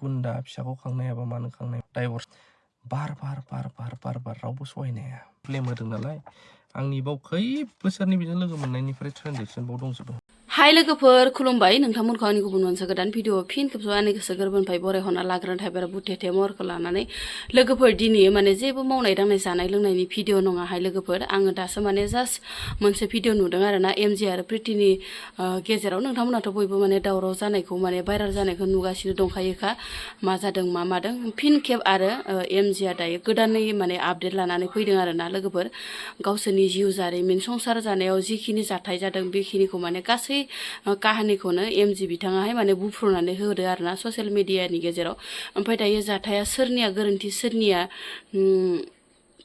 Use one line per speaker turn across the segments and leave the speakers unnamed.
गुन्दा फिसाखौ खांनो हायाबा मानो खांनो हाया डाइभर्स बार रावबो सहायनो हाया फ्लेम होदों नालाय आंनि बाव खै बोसोरनि बिजों लोगो मोननायनिफ्राय ट्रेनजेक्सन बाव दंजोबो
हाय लोगोफोर खुलुमबाय नोंथांमोनखौ आंनि गुबुन मोनसे गोदान भिडिअ फिन खेबसेबाव आंनि गोसो गोरबोनिफ्राय बरायहरना लाग्रोनाय थाबाय बुथे महरखौ लानानै लोगोफोर दिनै माने जेबो मावनाय दांनाय जानाय लोंनायनि भिडिअ नङा हाय लोगोफोर आङो दासो माने जास्ट मोनसे भिडिअ नुदों आरोना एमजि आरो प्रिटिनि गेजेराव नोंथांमोनाथ' बयबो माने दावराव जानायखौ माने भाइराल जानायखौ नुगासिनो दंखायोखा मा जादों मा मादों फिन खेब आरो एमजिआ दायो गोदानै माने आपडेट लानानै फैदों आरोना लोगोफोर गावसोरनि जिउ जारिमिन संसार जानायाव जिखिनि जाथाय जादों बेखिनिखौ माने गासै काहानिखौनो एमजि बिथाङाहाय माने बुफ्रुनानै होदो आरोना ससियेल मिडियानि गेजेराव ओमफ्राय दायो जाथाया सोरनिया गोरोन्थि सोरनिया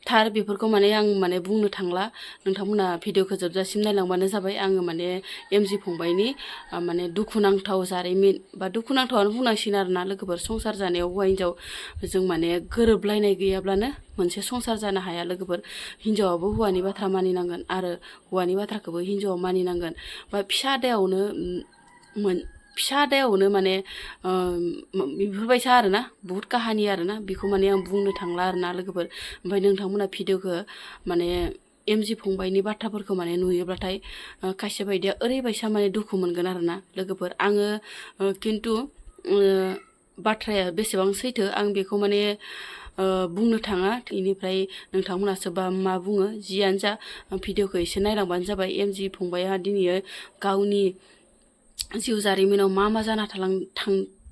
थार बेफोरखौ माने आं माने बुंनो थांला नोंथांमोना भिडिअखौ जोबजासिम नायलांबानो जाबाय आङो माने एमजि फंबायनि माने दुखुनांथाव जारिमिन बा दुखुनांथावानो बुंनांसिगोन आरोना लोगोफोर संसार जानायाव हौवा हिन्जाव जों माने गोरोबलायनाय गैयाब्लानो मोनसे संसार जानो हाया लोगोफोर हिन्जावाबो हौवानि बाथ्रा मानिनांगोन आरो हौवानि बाथ्राखौबो हिन्जावा मानिनांगोन बा फिसा आदायावनो माने बेफोरबायसा आरोना बुहुत काहानि आरोना बेखौ माने आं बुंनो थांला आरोना लोगोफोर ओमफ्राय नोंथांमोना भिडिअखौ माने एमजि फंबायनि बाथ्राफोरखौ माने नुयोब्लाथाय खायसे बायदिया ओरैबायसा माने दुखु मोनगोन आरोना लोगोफोर आङो खिन्थु बाथ्राया बेसेबां सैथो आं बेखौ माने बुंनो थाङा बेनिफ्राय नोंथांमोनासो बा मा बुङो जियानो जा भिडिअखौ एसे नायलांबानो जाबाय एमजि फंबाया दिनै गावनि जिउ जारिमिनाव मा जाना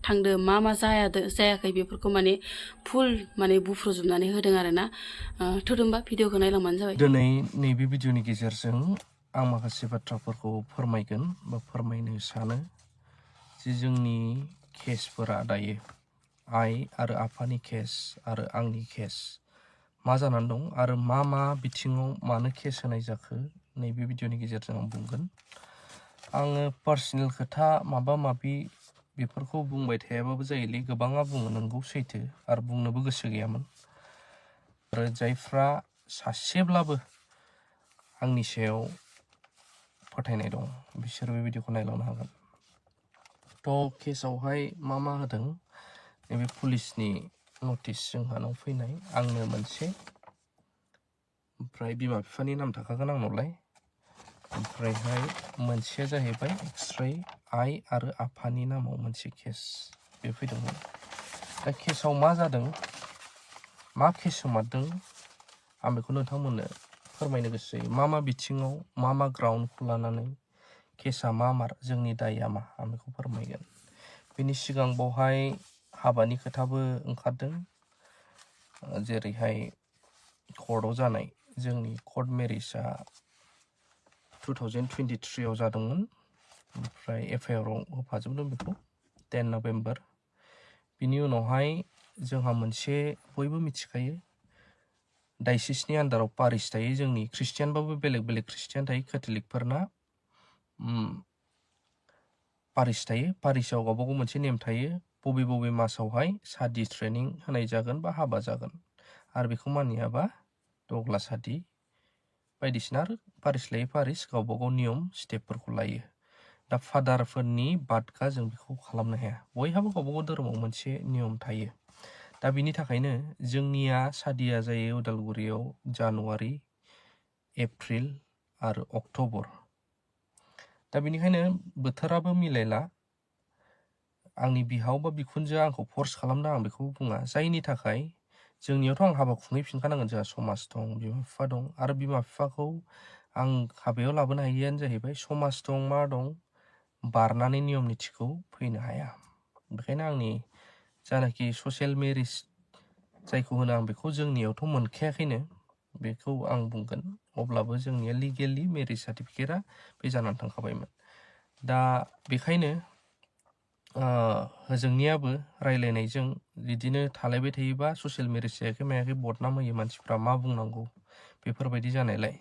थांदो मा जायाखै बेफोरखौ माने फुल माने बुफ्रुजोबनानै होदों आरोना थोदोंबा भिडिअखौ नायलांबानो जाबाय
दिनै नैबे भिडिअनि गेजेरजों आं माखासे बाथ्राफोरखौ फोरमायगोन बा फोरमायनो सानो जे जोंनि केसफोरा दायो आइ आरो आफानि केस आरो आंनि केस मा जानानै दं आरो मा बिथिङाव मानो केस होनाय जाखो नैबे भिडिअनि गेजेरजों आं बुंगोन आङो पार्सनेल खोथा माबा माबि बेफोरखौ बुंबाय थायाबाबो जायोलै गोबाङा बुङो नंगौ सैथो आरो बुंनोबो गोसो गैयामोन आरो जायफ्रा सासेब्लाबो आंनि सायाव फोथायनाय दं बिसोर बे भिडिअखौ नायलांनो हागोन थ' केसआवहाय मा होदों नैबे पुलिसनि नटिस जोंहानाव फैनाय आंनो मोनसे ओमफ्राय बिमा बिफानि नाम थाखागोन आंनावलाय ओमफ्रायहाय मोनसेया जाहैबाय एक्सट्रायै आइ आरो आफानि नामाव मोनसे केस बे फैदोंमोन दा केसआव मा जादों मा केस सोमारदों आं बेखौ नोंथांमोननो फोरमायनो गोसो जायो मा बिथिङाव मा ग्राउन्डखौ लानानै केसआ मार जोंनि दायआ मा आं बेखौ फोरमायगोन बेनि सिगां बावहाय हाबानि खोथाबो ओंखारदों जेरैहाय कर्टआव जानाय जोंनि कर्ट मेरिजआ 2023 आव जादोंमोन ओमफ्राय एफआइआरआव होफाजोबदों बेखौ 10 नभेम्बर बिनि उनावहाय जोंहा मोनसे बयबो मिथिखायो डायसिसनि आन्दाराव पारिस थायो जोंनि ख्रिस्टियानबाबो बेलेग ख्रिस्टियान थायो केथलिकफोरना पारिस थायो पारिसआव गावबागाव मोनसे नेम थायो बबे मासावहाय सादि ट्रेनिं होनाय जागोन बा हाबा जागोन आरो बेखौ मानियाबा दग्ला सादि बायदिसिना आरो पारिस लायै पारिस गावबागाव नियम स्टेपफोरखौ लायो दा फादारफोरनि बादगा जों बेखौ खालामनो हाया बयहाबो गावबागाव धोरोमाव मोनसे नियम थायो दा बिनि थाखायनो जोंनिया सादिया जायो उदालगुरियाव जानुवारि एप्रिल आरो अक्ट'बर दा बेनिखायनो बोथोराबो मिलायला आंनि बिहाव बा बिखुनजोआ आंखौ फर्स खालामदों आं बेखौ बुङा जायनि थाखाय जोंनियावथ' आं हाबा खुंहैफिनखानांगोन जोंहा समाज दं बिमा बिफा दं आरो बिमा बिफाखौ आं हाबायाव लाबोनो हायैआनो जाहैबाय समाज दं मा दं बारनानै नियम निथिखौ फैनो हाया बेखायनो आंनि जानाखि ससियेल मेरिज जायखौ होनो आं बेखौ जोंनियावथ' मोनखायाखैनो बेखौ आं बुंगोन अब्लाबो जोंनिया लिगेलि मेरिज सार्टिफिकेटआ बे जानानै थांखाबायमोन दा बेखायनो जोंनियाबो रायलायनायजों बिदिनो थालायबाय थायोबा ससियेल मेरिज जायाखै मायाखै बदनाम होयो मानसिफ्रा मा बुंनांगौ बेफोरबायदि जानायलाय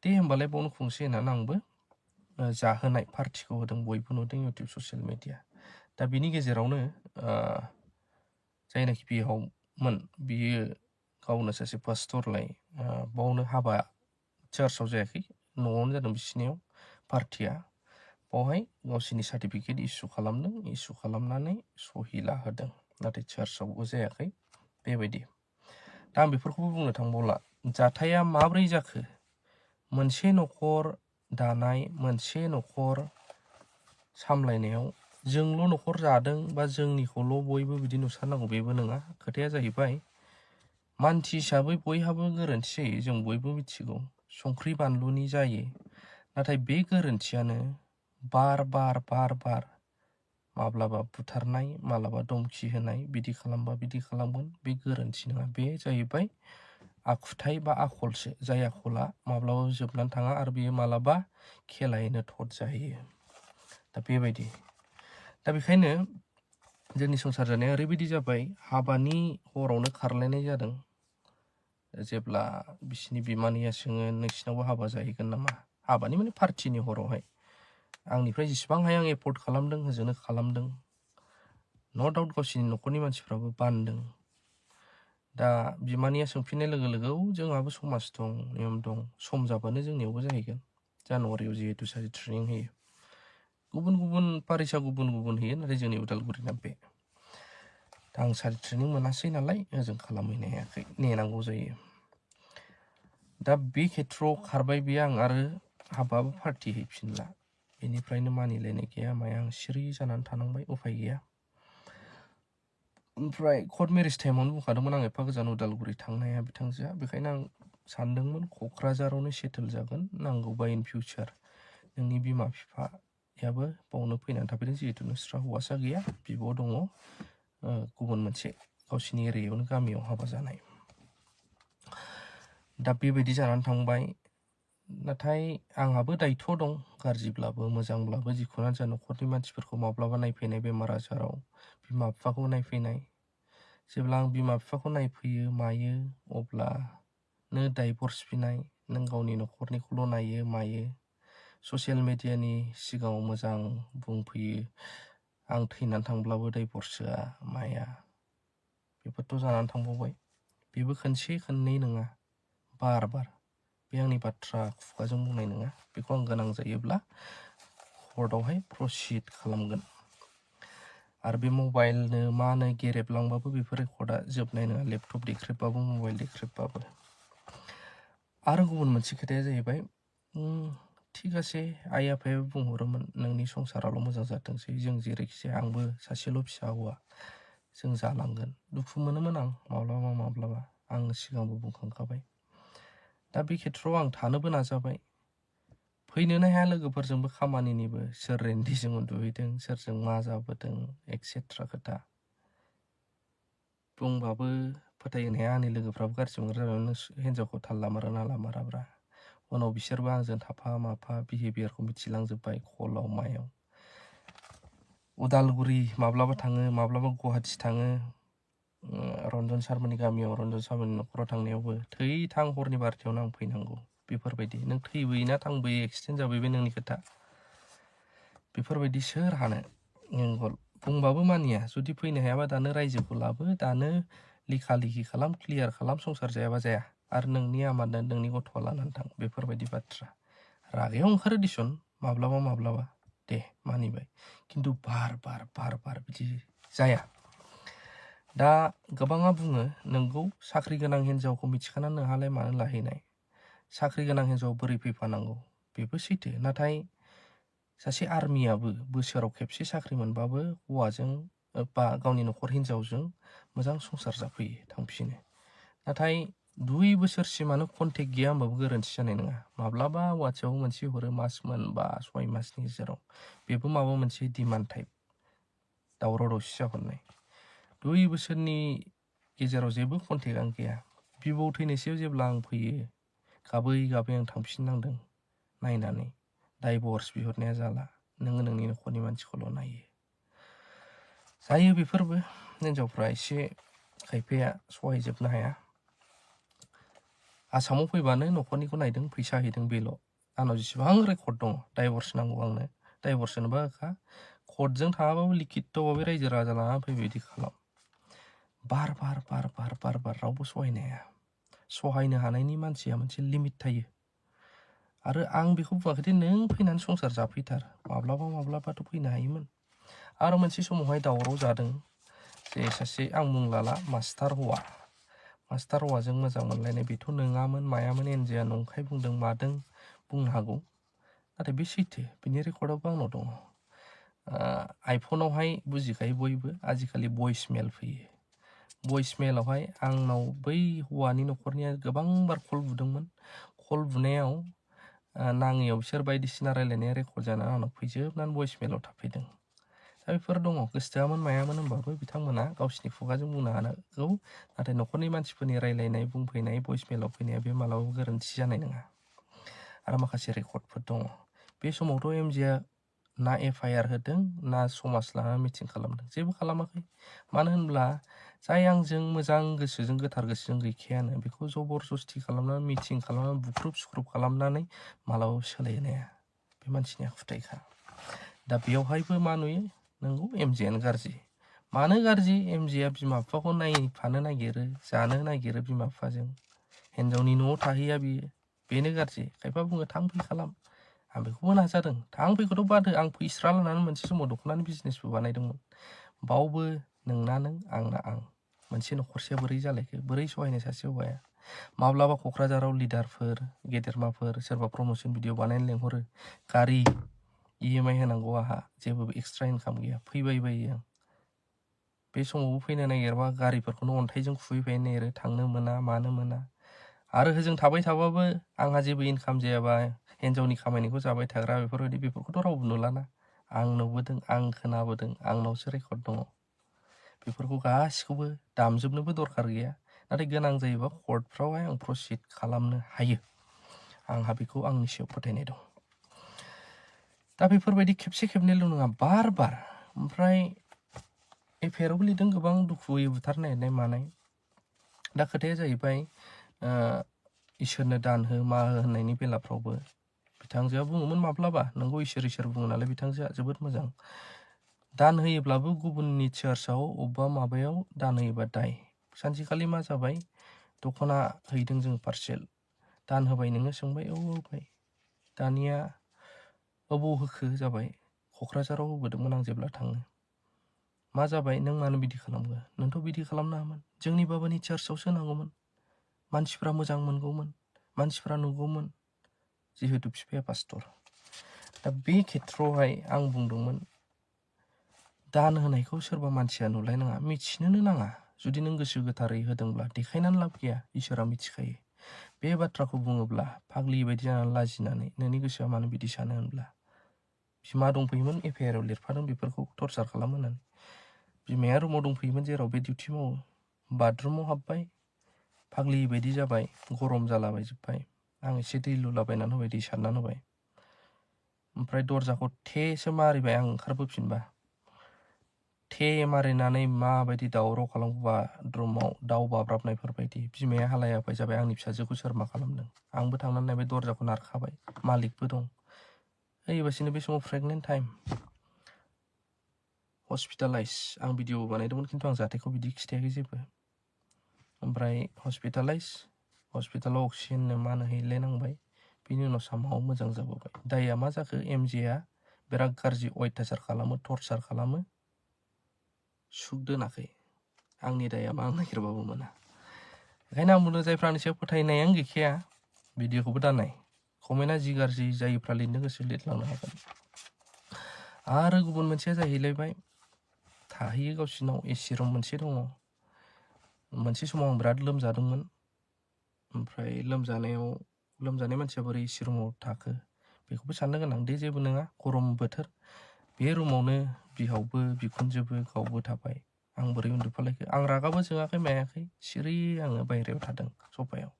दे होमबालाय बावनो खुंसै होननानै आंबो जाहोनाय पार्टिखौ होदों बयबो नुदों इउटुब ससियेल मिडिया दा बिनि गेजेरावनो जायनाखि बिहावमोन बियो गावनो सासे पास्टरलाय बावनो हाबा चार्चआव जायाखै न'आवनो जादों बिसिनियाव पार्टिया बावहाय गावसिनि सार्टिफिकेट इसु खालामदों इसु खालामनानै सहि लाहोदों नाथाय चार्चआवबो जायाखै बेबायदि। दा आं बेफोरखौबो बुंनो थांबावला जाथाया माब्रै जाखो मोनसे न'खर दानाय मोनसे न'खर सामलायनायाव जोंल' न'खर जादों बा जोंनिखौल' बयबो बिदि नुसारनांगौ बेबो नङा। खोथाया जाहैबाय मानसि हिसाबै बयहाबो गोरोन्थि जायो, जों बयबो मिथिगौ। संख्रि बानलुनि जायो, नाथाय बे गोरोन्थियानो बार बार माब्लाबा बुथारनाय माब्लाबा धमखि होनाय बिदि खालामबा बिदि खालामगोन बे गोरोन्थि नङा। बे जाहैबाय आखुथाय बा आखलसो, जाय आखला माब्लाबाबो जोबनानै थाङा आरो बेयो मालाबा खेलायैनो थद जाहैयो। दा बेबायदि। दा बेखायनो जोंनि संसार जानाया ओरैबायदि जाबाय हाबानि हरावनो खारलायनाय जादों। जेब्ला बिसिनि बिमानैया सोङो नोंसिनावबो हाबा जाहैगोन नामा, हाबानि माने पार्टिनि हरावहाय आंनिफ्राय जेसेबां हायो आं एफर्ट खालामदों, होजोंनो खालामदों। न' डाउट गावसिनि न'खरनि मानसिफ्राबो बानदों। दा बिमानैया सोंफिननाय लोगो लोगो जोंहाबो समाज दं, नियम दं, सम जाबानो जोंनियावबो जाहैगोन। जानुवारियाव जिहेतु सासे ट्रेनिं होयो, गुबुन गुबुन पारिसा गुबुन गुबुन होयो, नाथाय जोंनि उदालगुरिना बे। दा आं सारि ट्रेनिं मोनासै नालाय ओजों खालामहैनो हायाखै, नेनांगौ जायो। दा बे खेथ्रआव खारबाय बेयो, आं आरो हाबाबो पार्टि हैफिनला। बेनिफ्रायनो मानिलायनाय गैया माया, आं सिरि जानानै थानांबाय, उफाय गैया। ओमफ्राय कर्ट मेरिज टाइमावनो बुंखादोंमोन आं एफा गोजान उदालगुरि थांनो हाया बिथांजोआ, बेखायनो आं सानदोंमोन क'क्राझारावनो सेटेल जागोन, नांगौबा इन फिउचार नोंनि बिमा बिफायाबो बावनो फैनानै थाफैदों, जिहेतु नोंस्रा हौवासा गैया, बिब' दङ गुबुन मोनसे गावसिनि एरियायावनो गामियाव हाबा जानाय। दा बेबायदि जानानै थांबाय। नाथाय आंहाबो दायथ' दं, गाज्रिब्लाबो मोजांब्लाबो जिखुनु जा न'खरनि मानसिफोरखौ माब्लाबा नायफैनाय बेमार आजाराव, बिमा बिफाखौ नायफैनाय। जेब्ला आं बिमा बिफाखौ नायफैयो मायो अब्लानो डाइभर्स बिनाय, नों गावनि न'खरनिखौल' नायो मायो, ससियेल मेडियानि सिगाङाव मोजां बुंफैयो, आं थैनानै थांब्लाबो डाइभर्स होआ माया, बेफोरथ' जानानै थांबावबाय। बेबो खनसे खननै नङा, बार बे आंनि बाथ्रा खुगाजों बुंनाय नङा, बेखौ आं गोनां जायोब्ला कर्टआवहाय प्रसिड खालामगोन। आरो बे मबाइलनो मानो गेरेबलांबाबो बेफोर रेकर्डआ जोबनाय नङा, लेपटप देख्रेबबाबो मबाइल देख्रेबबाबो। आरो गुबुन मोनसे खोथाया जाहैबाय थिगासे आइ आफायाबो बुंहरोमोन नोंनि संसाराल' मोजां जाथोंसै, जों जेरैखि जाया आंबो सासेल' फिसा हौवा, जों जालांगोन। दुखु मोनोमोन आं माब्लाबा, आं सिगांबो बुंखांखाबाय। दा बे खेथ्रआव आं थानोबो नाजाबाय, फैनोनो हाया लोगोफोरजोंबो खामानिनिबो, सोर रेन्डिजों उन्दुहैदों, सोरजों मा जाबोदों एक्सेट्रा खोथा बुंबाबो फोथायनो हाया। आंनि लोगोफ्राबो गाज्रि मोनग्रा जाबाय, नों हिन्जावखौ थाल लामारो ना लामाराब्रा। उनाव बिसोरबो आंजों थाफा माफा बिहेभियारखौ मिथिलांजोब्बाय, कलाव मायाव। उदालगुरि माब्लाबा थाङो, माब्लाबा गुवाहाटि थाङो, रन्जन सारमोननि गामियाव, रन्जन सारमोननि न'खराव थांनायावबो थै थां हरनि बारथायावनो आं फैनांगौ, बेफोरबायदि। नों थैबोयो ना थांबोयो एक्सिडेन्ट जाबाय बे नोंनि खोथा। बेफोरबायदि सोर हानो बुंबाबो मानिया। जुदि फैनो हायाबा दानो रायजोखौ लाबो, दानो लिखा लिखि खालाम, क्लियार खालाम, संसार जायाबा जाया, आरो नोंनि आमादनो नोंनि गथ'आ लानानै थां, बेफोरबायदि बाथ्रा। रागायाव ओंखारो दिसन माब्लाबा दे मानिबाय, खिन्थु बार बिदि जाया। दा गोबाङा बुङो नोंगौ साख्रि गोनां हिन्जावखौ मिथिखानानै नोंहालाय मानो लाहैनाय, साख्रि गोनां हिन्जाव बोरै फैफानांगौ, बेबो सैथो। नाथाय सासे आर्मियाबो बोसोराव खेबसे साख्रि मोनबाबो हौवाजों बा गावनि न'खर हिन्जावजों मोजां संसार जाफैयो, थांफिनो। नाथाय 2 बोसोरसिमानो कन्टेक्ट गैया होनबाबो गोरोन्थि जानाय नङा। माब्लाबा वाट्सएपआव मोनसे हरो मास मोनबा 6 मासनि गेजेराव, बेबो माबा मोनसे डिमान्ड टाइप, दावराव दावसि जाहरनाय। 2 बोसोरनि गेजेराव जेबो कन्टेक्टआनो गैया। बिबौ थैनोसैयाव जेब्ला आं फैयो, गाबै आं थांफिननांदों नायनानै, डाइभर्स बिहरनाया जाला, नोङो नोंनि न'खरनि मानसिखौल' नायो। जायो बेफोरबो, हिन्जावफ्रा एसे खायफाया सहायजोबनो हाया। आसामाव फैबानो न'खरनिखौ नायदों, फैसा हैदों, बेल'। आंनाव जेसेबां रेकर्ड दङ, डाइभर्स नांगौ आंनो, डाइभर्स होनोबा होखा, कर्टजों थाङाबाबो लिखित'भाबै रायजो राजा लानानै फैबायदि खालाम। बार रावबो सहायनो हाया। सहायनो हानायनि मानसिया मोनसे लिमिट थायो। आरो आं बेखौ बुङाखैदि नों फैनानै संसार जाफैथार, माब्लाबाथ' फैनो हायोमोन। आरो मोनसे समावहाय दावराव जादों, जे सासे आं मुं लाला मास्टार हौवाजों मोजां मोनलायनाय बेथ' नङामोन मायामोन एनजिया नंखाय बुंदों मादों बुंनो हागौ, नाथाय बे सैथो, बिनि रेकर्डआबो आंनाव दङ। आइफनावहाय बुजिखायो बयबो आजिखालि भइस मेल फैयो। भइस मेलावहाय आंनाव बै हौवानि न'खरनिया गोबांबार कल बुदोंमोन। कल बुनायाव नाङैयाव बिसोर बायदिसिना रायलायनाया रेकर्ड जानानै आंनाव फैजोबनानै भइस मेलाव थाफैदों। दा बेफोर दङ, गोसोथोआमोन मायामोन होनबाबो बिथांमोना गावसिनि खुगाजों बुंनो हागौ, नाथाय न'खरनि मानसिफोरनि रायलायनाय बुंफैनाय भइस मेलाव फैनाया बे मालाबाबो गोरोन्थि जानाय नङा। आरो माखासे रेकर्डफोर दङ। बे समावथ' एमजिआ ना एफआइआर होदों ना समाज लानानै मिटिं खालामदों, जेबो खालामाखै। मानो होनब्ला जाय आंजों मोजां गोसोजों गोथार गोसोजों गैखायानो बेखौ जबरजस्ति खालामनानै मिटिं खालामनानै बुख्रुब सुख्रुब खालामनानै मालाबाबो सोलायनो हाया, बे मानसिनि आखुथायखा। दा बेयावहायबो मा नुयो, नंगौ एमजिआनो गाज्रि। मानो गाज्रि? एमजिआ बिमा बिफाखौ नायफानो नागिरो, जानो नागिरो बिमा बिफाजों, हिन्जावनि न'आव थाहैया बियो, बेनो गाज्रि। खायफा बुङो थां फै खालाम, आं बेखौबो नाजादों। थां फैखौथ' बादो, आं फैस्रा लानानै मोनसे समाव दख'नानि बिजनेसबो बानायदोंमोन। बावबो नोंना नों आंना आं, मोनसे न'खरसेया बोरै जालायखो, बोरै सहायनो सासे हौवाया। माब्लाबा क'क्राझाराव लिडारफोर गेदेरमाफोर सोरबा प्रम'सन भिडिअ बानायनो लेंहरो, गारि EMI होनांगौ, आंहा जेबो एक्सट्रा इनकाम गैया, फैबाय बायो आं। बे समावबो फैनो नागिरबा गारिफोरखौनो अन्थाइजों खुबैफायनो नागिरो, थांनो मोना मानो मोना। आरो होजों थाबाय थाबाबो आंहा जेबो इनकाम जायाबा हिन्जावनि खामायनायखौ जाबाय थाग्रा बेफोरखौथ' रावबो नुलाना। आं नुबोदों, आं खोनाबोदों, आंनावसो रेकर्ड दङ। बेफोरखौ गासिखौबो दामजोबनोबो दरखार गैया, नाथाय गोनां जायोबा कर्टफ्रावहाय आं प्रसिड खालामनो हायो। आंहा बेखौ आंनि सायाव फोथायनाय दं। दा बेफोरबायदि खेबसे खेबनैल' नङा, बार बार। ओमफ्राय एफआइआरावबो लिरदों गोबां दुखुयै बुथारनो नागिरनाय मानाय। दा खोथाया जाहैबाय इसोरनो दान हो मा हो होननायनि बेलाफ्रावबो बिथांजोआ बुङोमोन माब्लाबा, नोंगौ इसोर बुङो नालाय बिथांजोआ जोबोद मोजां। दान होयोब्लाबो गुबुननि चार्चआव अबेबा माबायाव दान होयोबा दाय। सानसेखालि मा जाबाय, दख'ना हैदों जों पार्सेल, दान होबाय नोङो सोंबाय, औ होबाय। दानिया अबाव होखो जाबाय, क'क्राझाराव होबोदोंमोन आं जेब्ला थाङो। मा जाबाय, नों मानो बिदि खालामखो, नोंथ' बिदि खालामनाङामोन, जोंनि बाबानि चार्चआवसो होनांगौमोन, मानसिफ्रा मोजां मोनगौमोन, मानसिफ्रा नुगौमोन, जिहेतु बिफाया पास्टर। दा बे खेथ्रआवहाय आं बुंदोंमोन, दान होनायखौ सोरबा मानसिया नुलायनाङा, मिथिनोनो नाङा। जुदि नों गोसो गोथारै होदोंब्ला देखायनानै लाब गैया, इसोरा मिथिखायो। बे बाथ्राखौ बुङोब्ला फाग्लि बायदि जानानै लाजिनानै नोंनि गोसोआ मानो बिदि सानो होनब्ला, बिमा दंफैयोमोन एफआइआराव लिरफादों बेफोरखौ टर्चार खालाम होननानै। बिमाया रुमाव दंफैयोमोन जेराव बे डिउटि मावो, बाथरुमाव हाबबाय, फाग्लि बायदि जाबाय, गरम जालाबायजोब्बाय। आं एसे दै लुलाबायनानै होबाय, दै सारनानै होबाय। ओमफ्राय दरजाखौ थेसो मारिबाय आं ओंखारबोफिनबा। थे मारिनानै माबायदि दावराव खालामबा बाथरुमाव दाउ बाब्राबनायफोर बायदि। बिमाया हालाय हाफाय जाबाय, आंनि फिसाजोखौ सोर मा खालामदों। आंबो थांनानै नायबाय, दरजाखौ नारखाबाय, मालिकबो दं। होयोबासिनो बे समाव प्रेगनेन्ट टाइम, हस्पिटालाइज। आं भिडिअ बानायदोंमोन, खिन्थु आं जाथायखौ बिदि खिथायाखै जेबो। ओमफ्राय हस्पिटालाव अक्सिजेननो मा हैलायनांबाय। बिनि उनाव सामाव मोजां जाबोबाय। दाया मा जाखो, एमजिआ बिराद गाज्रि अयथासार खालामो, टर्चार खालामो, सुख दोनाखै। आंनि दाया मा, आं नागिरबाबो मोना। ओंखायनो आं बुंदों, जायफ्रा आंनि सायाव फोथायनायानो गैखाया भिडिअखौबो दानाय। कमेन्टआ जि गाज्रि जायोफ्रा लिरनो गोसो लिरलांनो हागोन। आरो गुबुन मोनसेया जाहैलायबाय, थाहैयो गावसिनाव एसि रुम मोनसे दङ। मोनसे समाव आं बिराद लोमजादोंमोन, ओमफ्राय लोमजानाय मानसिया बोरै एसि रुमाव थाखो, बेखौबो साननो गोनां दे। जेबो नङा, गरम बोथोर, बे रुमावनो बिहावबो बिखुनजोबो गावबो थाबाय। आं बोरै उन्दुफालायखो, आं रागाबो जोङाखै मायाखै, सिरि आङो बायहेरायाव थादों सफायाव।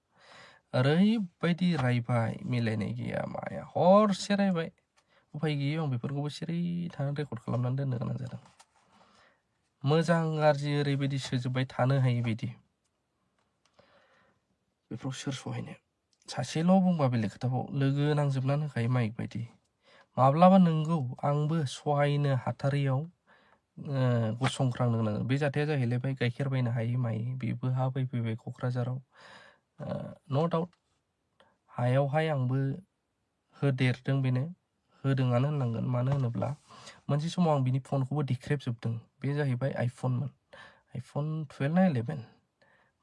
ओरैबायदि रायबाय, मिलायनाय गैया माया, हरसे रायबाय। उफाय गैयैयाव आं बेफोरखौबो सिरि थानानै रेकर्ड खालामनानै दोननो गोनां जादों। मोजां गाज्रि ओरैबायदि सोजोबबाय, थानो हायि बायदि। बेफोराव सोर सहायनो। सासेल' बुंबा बेलेग खोथाबाव, लोगो नांजोबनानै होखायो माइक बायदि। माब्लाबा नंगौ, आंबो सहायनो हाथारैयाव गसंख्रांनो गोनां। बे जाथाया जाहैलायबाय, गाइखेर बायनो हायै मायै, बेबो हा फैबाय क'क्राझाराव। न' डाउट हायावहाय आंबो होदेरदों, बेनो होदोंआनो होननांगोन। मानो होनोब्ला मोनसे समाव आं बिनि फनखौबो देख्रेबजोबदों। बे जाहैबाय आइफनमोन। आइफन 12 ना 11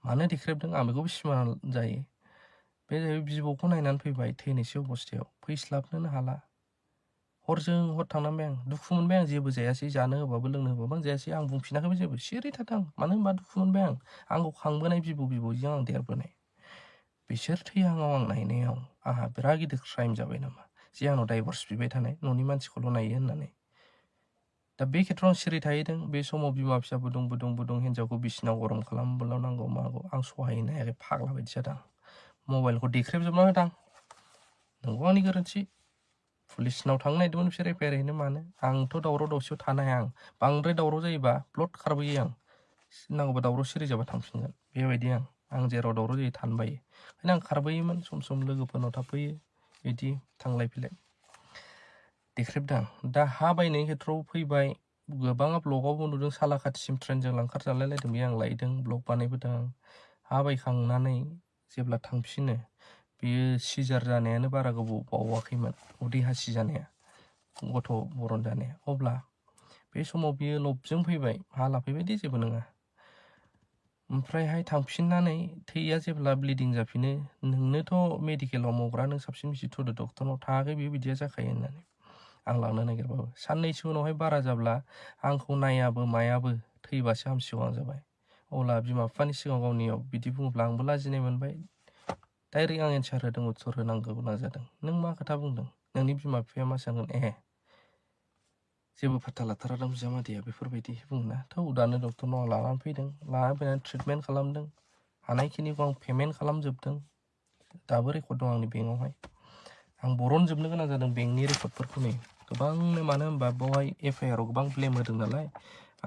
मानो देख्रेबदों आं बेखौबो सिमान जायो बे जाहैबाय बिबौखौ नायनानै फैबाय थैनोसै अबस्थायाव फैस्लाबनोनो हाला हरजों हर थांनांबाय आं दुखु मोनबाय आं जेबो जायासै जानो होबाबो लोंनो होबाबो आं जायासै आं बुंफिनाखैबो जेबो सिरि थादों मानो होनबा दुखु मोनबाय आं आंखौ खांबोनाय बिबौजों आं देरबोनाय बिसोर थैहाङाव आं नायनायाव आंहा बिराद गिदिर क्राइम जाबाय नामा जे आंनाव डाइभर्स बिबाय थानाय न'नि मानसिखौल' नायो होननानै दा बे खेथ्रआव आं सिरि थाहैदों बे समाव बिमा फिसा बुदुं हिन्जावखौ बिसिनाव गरम खालामबोला नांगौ मागौ आं सहायनो हायाखै फाग्ला बायदि जादों मबाइलखौ देख्रेबजोबना होदां नंगौ आंनि गोरोन्थि पुलिसनाव थांनो नागिरदोंमोन बिसोर एफआइआर हैनो मानो आंथ' दावराव दावसियाव थानो हाया आं बांद्राय दावराव जायोबा प्लट खारबोयो आं नांगौबा दावराव सिरि जाबा थांफिनगोन बेबायदि आं जेराव दावराव जायो थानो बायो ओंखायनो आं खारबोयोमोन सम लोगोफोरनाव थाफैयो बिदि थांलाय फैलाय देख्रेबदां दा हा बायनायनि खेथ्रआव फैबाय गोबाङा ब्लगावबो नुदों सालाखाथिसिम ट्रेनजों लांखार जालायलायदों बे आं लायदों ब्लग बानायबोदों आं हा बायखांनानै जेब्ला थांफिनो बेयो सिजार जानायानो बारा गोबाव बावाखैमोन उदै हासि जानाया गथ' बरन जानाया अब्ला बे समाव बियो लबजों फैबाय हा लाफैबाय दे जेबो नङा ओमफ्रायहाय थांफिननानै थैया जेब्ला ब्लिडिं जाफिनो नोंनोथ' मेडिकेलाव मावग्रा नों साबसिन मिथिथ'दो डक्टरनाव थाङाखै बे बिदिया जाखायो होननानै आं लांनो नागिरबाबो साननैसो उनावहाय बारा जाब्ला आंखौ नायाबो मायाबो थैबासो हामसिगौ आं जाबाय अब्ला बिमा बिफानि सिगाङाव गावनियाव बिदि बुङोब्ला आंबो लाजिनाय मोनबाय डाइरेक्ट आं एन्सार होदों उत्तर होनांगौ गोनां जादों नों मा खोथा बुंदों नोंनि बिमा बिफाया मा सानगोन जेबो फात्ता लाथारादां बिजामादैया बेफोरबायदि बुङोना थौ दानो डक्टरनाव आं लानानै फैदों लानानै फैनानै ट्रिटमेन्ट खालामदों हानायखिनिखौ आं पेमेन्ट खालामजोबदों दाबो रेकर्ड दं आंनि बेंकआवहाय आं बरनजोबनो गोनां जादों बेंकनि रेकर्डफोरखौ नै गोबांनो मानो होनबा बेवहाय एफआइआराव गोबां ब्लेम होदों नालाय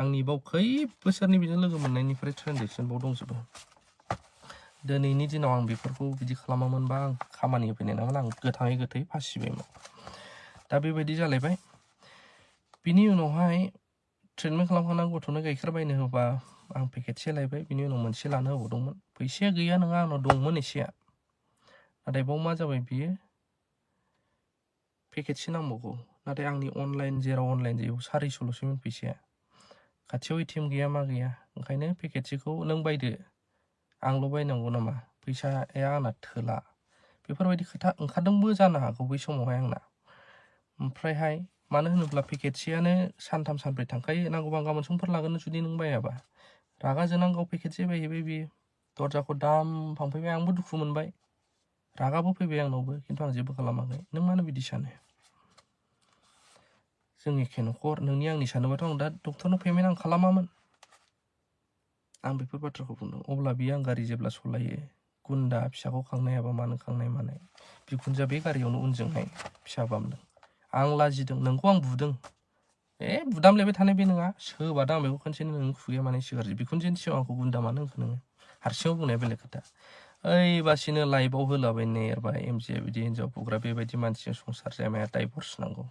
आंनि बाव खै बोसोरनि बिजों लोगो मोननायनिफ्राय ट्रेनजेक्सन बाव दंजोबो दिनैनि दिनाव आं बेफोरखौ बिदि खालामामोनबा आं खामानि होफैनाय नङामोन आं गोथाङै गोथै फासिबायमोन दा बेबायदि जालायबाय बिनि उनावहाय ट्रिटमेन्ट खालामखांनानै गथ'नो गाइखेर बायनो होबा आं पेकेटसे लायबाय बिनि उनाव मोनसे लानो होबावदोंमोन फैसाया गैया नङा आंनाव दंमोन एसेया नाथाय बाव मा जाबाय बियो पेकेटसे नांबावगौ नाथाय आंनि अनलाइन जेराव अनलाइन जायो 450ल'सोमोन फैसाया खाथियाव एटिएम गैया मा गैया ओंखायनो पेकेटसेखौ नों बायदो आंल' बायनांगौ नामा फैसाया आंना थोला बेफोरबायदि खोथा ओंखारदोंबो जानो हागौ बै समावहाय आंना ओमफ्रायहाय मानो होनोब्ला पेकेटसेयानो सानथाम सानब्रै थांखायो नांगौबा गाबोन समफोर लागोन जुदि नों बायाबा रागा जोंनानै गाव पेकेटसे बायहैबाय बियो दरजाखौ दाम फांफैबाय आंबो दुखु मोनबाय रागाबो फैबाय आंनावबो खिन्थु आं जेबो खालामाखै नों मानो बिदि सानो जों एखे न'खर नोंनि आंनि सानोबाथ' आं दा डक्टरनाव पेमेन्ट आं खालामामोन आं बेफोर बाथ्राखौ बुंदों अब्ला बियो आं गारि जेब्ला सलायो गुन्दा फिसाखौ खांनाय हाबा मानो खांनाय मानाय बिखुनजोआ बे गारियावनो उनजोंहाय फिसा बामदों आं लाजिदों नोंखौ आं बुदों बुदामलायबाय थानाय बे नङा सोबादा आं बेखौ खनसेनो नोंनि खुगाया माने सिगारजो बिखुनजोनि सिगाङाव आंखौ गुन्दा मानो होनखो नोङो हारसिङाव बुंनाया बेलेग खोथा ओइ बासिनो लाइफआव होलाबायनो एरबाय एमजे बिदि हिन्जाव बुग्रा बेबायदि मानसिजों संसार जाया डाइभर्स नांगौ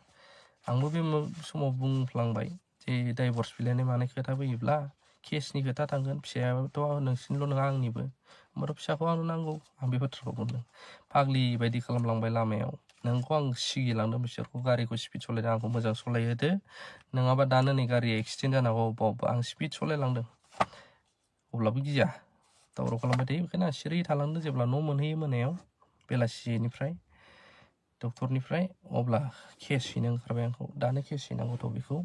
आंबो बे समाव बुंफ्लांबाय जे डाइभर्स बिलाइनाय मानाय खोथा फैयोब्ला केसनि खोथा थांगोन फिसायाथ' नोंसिनिल' नङा आंनिबो होमबाथ' फिसाखौ आंनो नांगौ आं बे बाथ्राखौ बुंदों फाग्लि बायदि खालामलांबाय लामायाव नोंखौ आं सिगिलांदों बिसोरखौ गारिखौ स्पिड सालायदों आंखौ मोजां सालायहोदो नङाबा दानो नै गारिया एक्सिडेन्ट जानांगौ अबेबा आं स्पिड सालायलांदों अब्लाबो गिया दावराव खालामबाय थायो बेखायनो आं सिरि थालांदों जेब्ला न' मोनहैयो मोनायाव बेलासिनिफ्राय डक्टरनिफ्राय अब्ला केस हैनो ओंखारबाय आंखौ दानो केस हैनांगौथ' बेखौ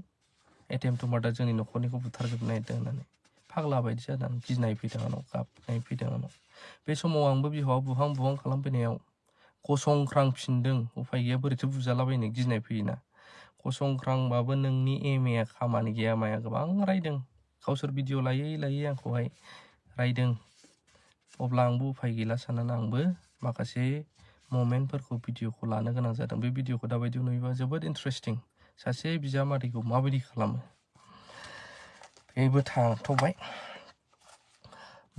एटेम्प टु मार्डार जोंनि न'खरनिखौ बुथारजोबनो नागिरदों होननानै फाग्ला बायदि जादों गिनाय फैदों आंनाव गाबनाय फैदों आंनाव बे समाव आंबो बिहावा बुहां खालामफैनायाव गसंख्रांफिनदों उफाय गैया बोरैथो बुजालाबायनो गिनाय फैयोना गसंख्रांबाबो नोंनि एमएआ खामानि गैया माया गोबां रायदों गावसोर भिडिअ लायै आंखौहाय रायदों अब्ला आंबो उफाय गैला साननानै आंबो माखासे ममेन्टफोरखौ भिडिअखौ लानो गोनां जादों बे भिडिअखौ दाबायदियाव नुयोबा जोबोद इन्टारेस्टिं सासे बिजामादैखौ माबायदि खालामो बेबो थांथ'बाय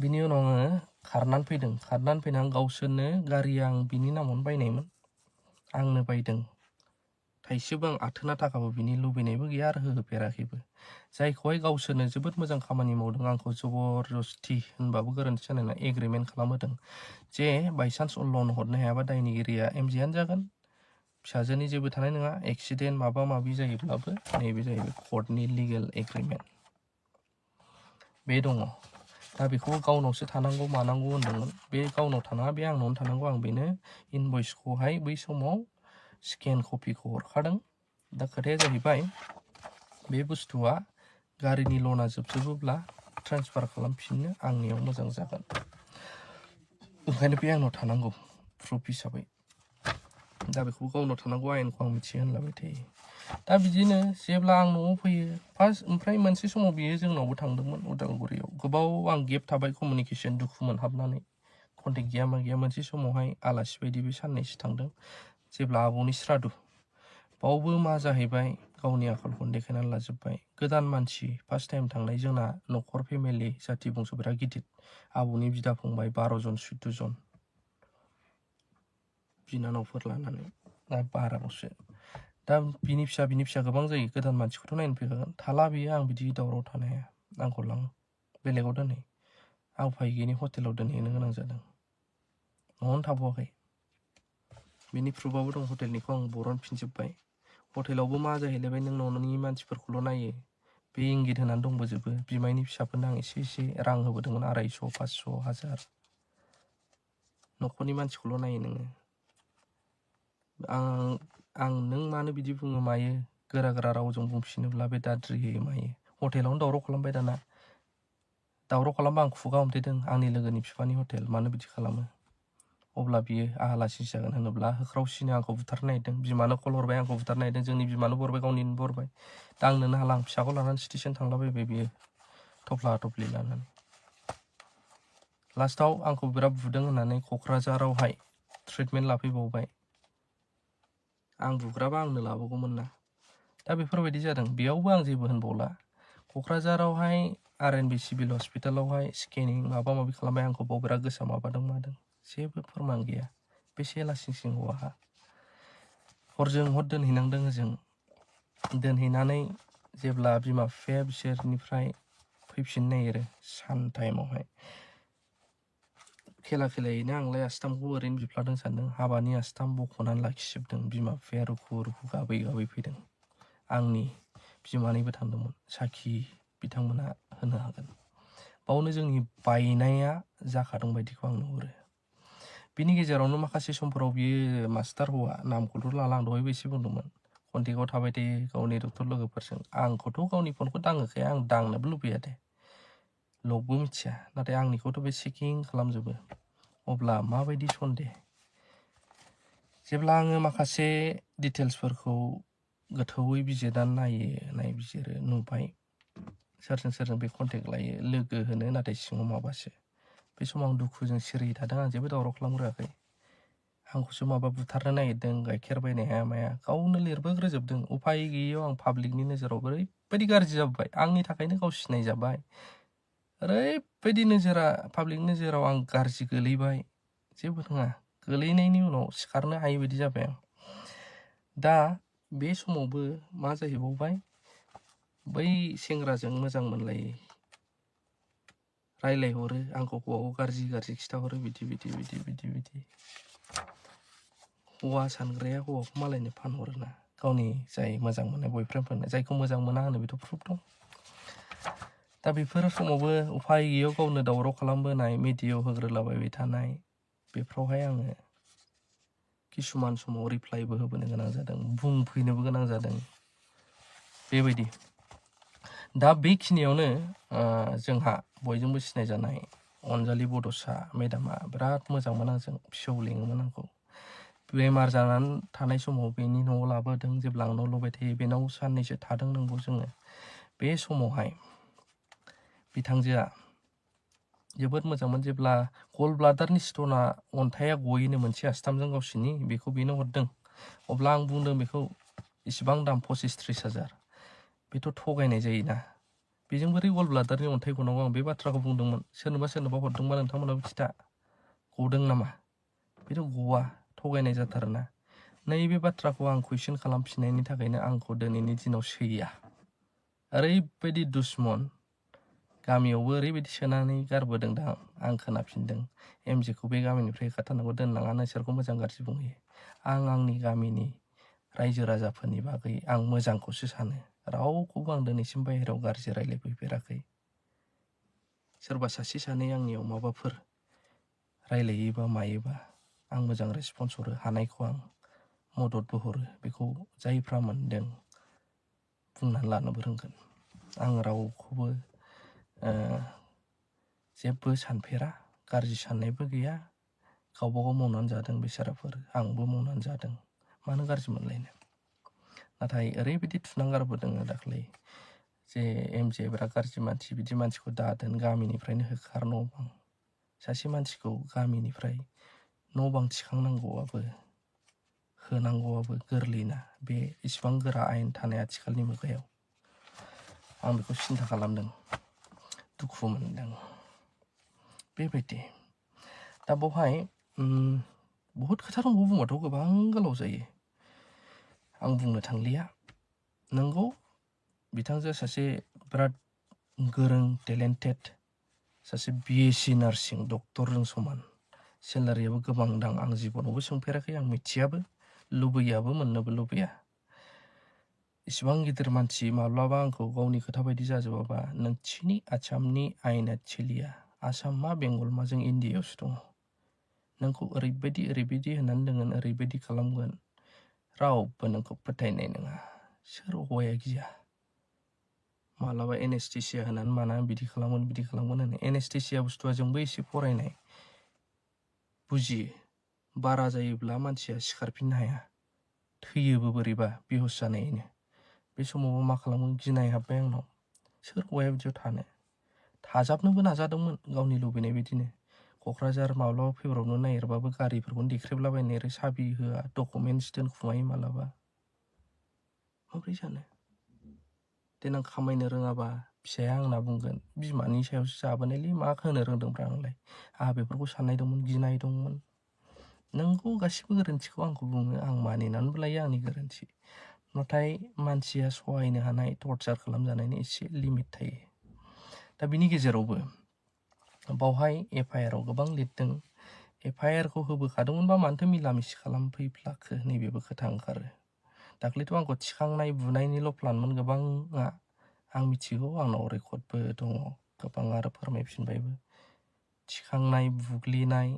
बिनि उनाव आङो खारनानै फैनानै गावसोरनो गारिया आं बिनि नामावनो बायनायमोन आंनो बायदों थाइसेबो आं आथोना थाखाबो बिनि लुबैनायबो गैया आरो होफेराखैबो जायखौहाय गावसोरनो जोबोद मोजां खामानि मावदों आंखौ जबरदस्ति होनबाबो गोरोन्थि जानाय नङा एग्रिमेन्ट खालामहोदों जे बायसान्स लन हरनो हायाबा दायनिगिरिया एमजेआनो जागोन फिसाजोनि जेबो थानाय नङा एक्सिडेन्ट माबा माबि जायोब्लाबो नैबे जाहैबाय कर्टनि लिगेल एग्रिमेन्ट बे दङ। दा बेखौ गावनावसो थानांगौ मानांगौ होनदोंमोन। बे गावनाव थानाङा, बे आंनावनो थानांगौ। आं बेनो इनभइसखौहाय बै समाव स्केन कपिखौ हरखादों। दा खोथाया जाहैबाय बे बुस्थुआ गारिनि ल'ना जोबजोबोब्ला ट्रेन्सफार खालामफिननो आंनियाव मोजां जागोन। ओंखायनो बे आंनाव थानांगौ प्रुफ हिसाबै। दा बेखौ गावनाव थानांगौ आयेनखौ आं मिथियो होनलाबाय थायो। दा बिदिनो जेब्ला आं न'आव फैयो फार्स्ट, ओमफ्राय मोनसे समाव बियो जोंनावबो थांदोंमोन उदालगुरियाव। गोबाव आं गेप थाबाय, कमिउनिकेसन दुखु मोनहाबनानै कन्टेक्ट गैया मा गैया। मोनसे समावहाय आलासि बायदि बे साननैसो थांदों जेब्ला आब'नि श्राद्ध। बावबो मा जाहैबाय गावनि आखलखौनो देखायनानै लाजोब्बाय। गोदान मानसि फार्स्ट टाइम थांनाय, जोंना न'खर फेमिलि जाथि बंस' बिराद गिदिर। आब'नि बिदा फंबाय 12 जन 14 जन बिनानावफोर लानानै, दा 12बावसो। दा बिनि फिसा गोबां जायो। गोदान मानसिखौथ' नायनो फैखागोन। थाला बियो। आं बिदि दावराव थानो हाया। आंखौ लां, बेलेगाव दोनहै। आं उफाय गैयिनि हटेलाव दोनहैनो गोनां जादों। न'आवनो थाबावाखै। बेनि प्रुफआबो दं। हटेलनिखौ आं बरनफिनजोब्बाय। हटेलावबो मा जाहैलायबाय, नों न'नि मानसिफोरखौल' नायो। बे इंगित होनानै दंबोजोबो। बिमायनि फिसाफोरनो आं एसे रां होबोदोंमोन, 250, 500, 1000। न'खरनि मानसिखौल' नायो नोङो। आं नों मानो बिदि बुङो मायो, गोरा रावजों बुंफिनोब्ला बे दाद्रि होयो मायो। हटेलावनो दावराव खालामबाय। दाना दावराव खालामबा आं खुगा हमथेदों। आंनि लोगोनि बिफानि हटेल, मानो बिदि खालामो? अब्ला बियो आंहा लासि जागोन होनोब्ला होख्रावसिनो आंखौ बुथारनो नागिरदों। बिमानो कल हरबाय, आंखौ बुथारनो नागिरदों। जोंनि बिमानो हरबाय, गावनिनो हरबाय। दांनोनो हाला। आं फिसाखौ लानानै स्टेसन थांलाबायबाय बियो थफ्ला थफ्लि लानानै। लास्टआव आंखौ बिराद बुदों होननानै क'क्राझारावहाय ट्रिटमेन्ट लाफैबावबाय। आं बुग्राबा आंनो लाबोगौमोन ना। दा बेफोरबायदि जादों। बेयावबो आं जेबो होनबावला। क'क्राझारावहाय RNB सिभिल हस्पिटालावहाय स्केनिं माबा माबि खालामबाय। आंखौ बाव बिराद गोसा माबादों मादों। जेबो फोरमान गैया। बेसे लासिंसिं हौवाहा। हरजों हर दोनहैनांदों ओजों। दोनहैनानै जेब्ला बिमा बिफाया बिसोरनिफ्राय फैफिननो नागिरो सान टाइमावहाय, खेलायैनो आंलाय आस्थामखौ ओरैनो बिफ्लादों सानदों। हाबानि आस्थाम बख'नानै लाखिजोबदों। बिमा बिफाया रुखु गाबै फैदों। आंनि बिमानैबो थांदोंमोन। साखि बिथांमोनहा होनो हागोन। बावनो जोंनि बायनाया जाखादों बायदिखौ आं नुहुरो। बिनि गेजेरावनो माखासे समफोराव बियो मास्टार हौवा, नामखौथ' लाला, आं दहायबो एसे बुंदोंमोन, कन्टेक्टआव थाबाय थायो गावनि डक्टर लोगोफोरजों। आंखौथ' गावनि फनखौ दाङोखाया, आं दांनोबो लुबैया दे, लगबो मिथिया। नाथाय आंनिखौथ' बे चेकिं खालामजोबो। अब्ला माबायदि सन्देह? जेब्ला आङो माखासे डिटेल्सफोरखौ गोथौयै बिजिरनानै नायबिजिरो, नुबाय सोरजों बे कन्टेक्ट लायो, लोगो होनो, नाथाय सिङाव माबासो। बे समाव आं दुखुजों सिरि थादों। आं जेबो दावराव खालामग्रोआखै। आंखौसो माबा बुथारनो नागिरदों, गाइखेर बायनो हाया माया, गावनो लिरबोग्रोजोबदों। उफाय गैयैयाव आं पाब्लिकनि नोजोराव ओरैबायदि गाज्रि जाबाय। आंनि थाखायनो गाव सिनायजाबाय। ओरैबायदि नोजोरा, पाब्लिकनि नोजोराव आं गाज्रि गोलैबाय। जेबो नङा, गोलैनायनि उनाव सिखारनो हायै बायदि जाबाय आं। दा बे समावबो मा जाहैबावबाय, बै सेंग्राजों मोजां मोनलायो, रायलायहरो, आंखौ हौवाखौ गाज्रि खिथाहरो, बिदि। हौवा सानग्राया हौवाखौ मालायनो फानहरोना, गावनि जाय मोजां मोननाय बयफ्रेन्डफोरनो। जायखौ मोजां मोना होनो बेथ' प्रुफ दं। दा बेफोर समावबो उफाय गैयैयाव गावनो दावराव खालामबोनाय, मिडियायाव होग्रोलाबायबाय थानाय, बेफ्रावहाय आङो किसुमान समाव रिप्लाइबो होबोनो गोनां जादों, बुंफैनोबो गोनां जादों, बेबायदि। दा बेखिनियावनो जोंहा बयजोंबो सिनायजानाय अनजालि बड'सा मेडामा बिराद मोजांमोन आंजों। फिसौ लिङोमोन आंखौ। बेमार जानानै थानाय समाव बेनि न'आव लाबोदों। जेब्ला आंनाव लुबाय थायो, बेनाव साननैसो थादों नंगौ जोङो। बे समावहाय बिथांजोआ जोबोद मोजांमोन। जेब्ला गल ब्लाडारनि स्टना, अन्थाइया गयोनो मोनसे आस्थामजों गावसिनि, बेखौ बेनो हरदों। अब्ला आं बुंदों बेखौ इसिबां दाम, 25-30 हाजार। बेथ' थगायनाय जायोना। बेजों बोरै गल ब्लाडारनि अन्थाइ गनांगौ, आं बे बाथ्राखौ बुंदोंमोन। सोरनोबा हरदोंबा नोंथांमोनाबो खिथा, गदों नामा? बेथ' गवा, थगायनाय जाथारोना। नैबे बाथ्राखौ आं कुइसन खालामफिननायनि थाखायनो आंखौ दिनैनि दिनाव सैया। ओरैबायदि दुश्मन, गामियावबो ओरैबायदि सोनानै गारबोदों दा आं खोनाफिनदों। MJ खौ बे गामिनिफ्राय होखारथारनांगौ, दोननाङा, नोंसोरखौ मोजां गाज्रि बुंहैयो। आं आंनि गामिनि रायजो राजाफोरनि बागै आं मोजांखौसो सानो। रावखौबो आं दिनैसिम बाहेरायाव गाज्रि रायज्लायफैफेराखै। सोरबा सासे सानै आंनियाव माबाफोर रायलायोबा मायोबा आं मोजां रेसपन्स हरो, हानायखौ आं मददबो हरो। बेखौ जायफ्रा मोनदों बुंनानै लानोबो रोंगोन। आं रावखौबो जेबो सानफेरा, गाज्रि साननायबो गैया। गावबा गाव मावनानै जादों बेसाराफोर, आंबो मावनानै जादों, मानो गाज्रि मोनलायनो। नाथाय ओरैबायदि थुनांगारबोदों दाख्लै जे एमजे बिराद गाज्रि मानसि, बिदि मानसिखौ दादोन, गामिनिफ्रायनो होखार न' बां। सासे मानसिखौ गामिनिफ्राय न' बां थिखांनांगौआबो होनांगौआबो गोरलैना, बे इसिबां गोरा आयेन थानाय आथिखालनि मुगायाव। आं बेखौ सिन्था खालामदों, दुखु मोनदों। बेबायदि दा बेवहाय बहुद खोथा दंबावो, बुंबाथ' गोबां गोलाव जायो, आं बुंनो थांलिया। नंगौ बिथांजोआ सासे बिराद गोरों टेलेन्टेड सासे BSc नार्सिं डक्टरजों समान। सेलारियाबो गोबां दां, आं जिबनावबो सोंफेराखै, आं मिथियाबो, लुबैयाबो, मोननोबो लुबैया। इसिबां गिदिर मानसि माब्लाबा आंखौ गावनि खोथा बायदि जाजोबाबा, नोंसिनि आसामनि आयेना सोलिया, आसाम मा बेंगल मा जों इण्डियायावसो दङ, नोंखौ ओरैबायदि होननानै दोनगोन, ओरैबायदि खालामगोन, रावबो नोंखौ फोथायनाय नङा। सोर हौवाया गिया? मालाबा एनेस्थेसिया होनानै माना बिदि खालामगोन होनो। एनेस्थेसिया बुस्थुआ जोंबो एसे फरायनाय बुजियो। बारा जायोब्ला मानसिया सिखारफिननो हाया, थैयोबो बोरैबा बेहुस जानायैनो। बे समावबो मा खालामो, गिनाय हाबबाय आंनाव। सोर हौवाया बिदियाव थानो? थाजाबनोबो नाजादोंमोन गावनि लुबैनाय बायदिनो। क'क्राझार माब्लाबा फैब्रबनो नागिरबाबो गारिफोरखौनो देख्रेबलाबायनो नागिरो, साबि होआ, डकुमेन्टस दोनखुमायो मालाबा। माब्रै जानो? देनां खामायनो रोङाबा फिसाया आंना बुंगोन, बिमानि सायावसो जाबोनायलै, मा होनो रोंदोंब्रा आंलाय। आंहा बेफोरखौ साननाय दंमोन, गिनाय दंमोन। नोंगौ गासिबो गोरोन्थिखौ आंखौ बुङो, आं मानिनानैबो लायो आंनि गोरोन्थि। नाथाय मानसिया सहायनो हानाय टर्चार खालामजानायनि एसे लिमिट थायो। दा बिनि गेजेरावबो बावहाय FIR आव गोबां लिरदों। FIR खौ होबोखादोंमोनबा मानोथो मिलामिसि खालामफैफ्लाखो, नैबेबो खोथा ओंखारो। दाख्लैथ' आंखौ थिखांनाय बुनायनिल' प्लानमोन गोबाङा, आं मिथिगौ, आंनाव रेकर्डबो दङ, गोबां आरो फोरमायफिनबायबो। थिखांनाय, बुग्लिनाय,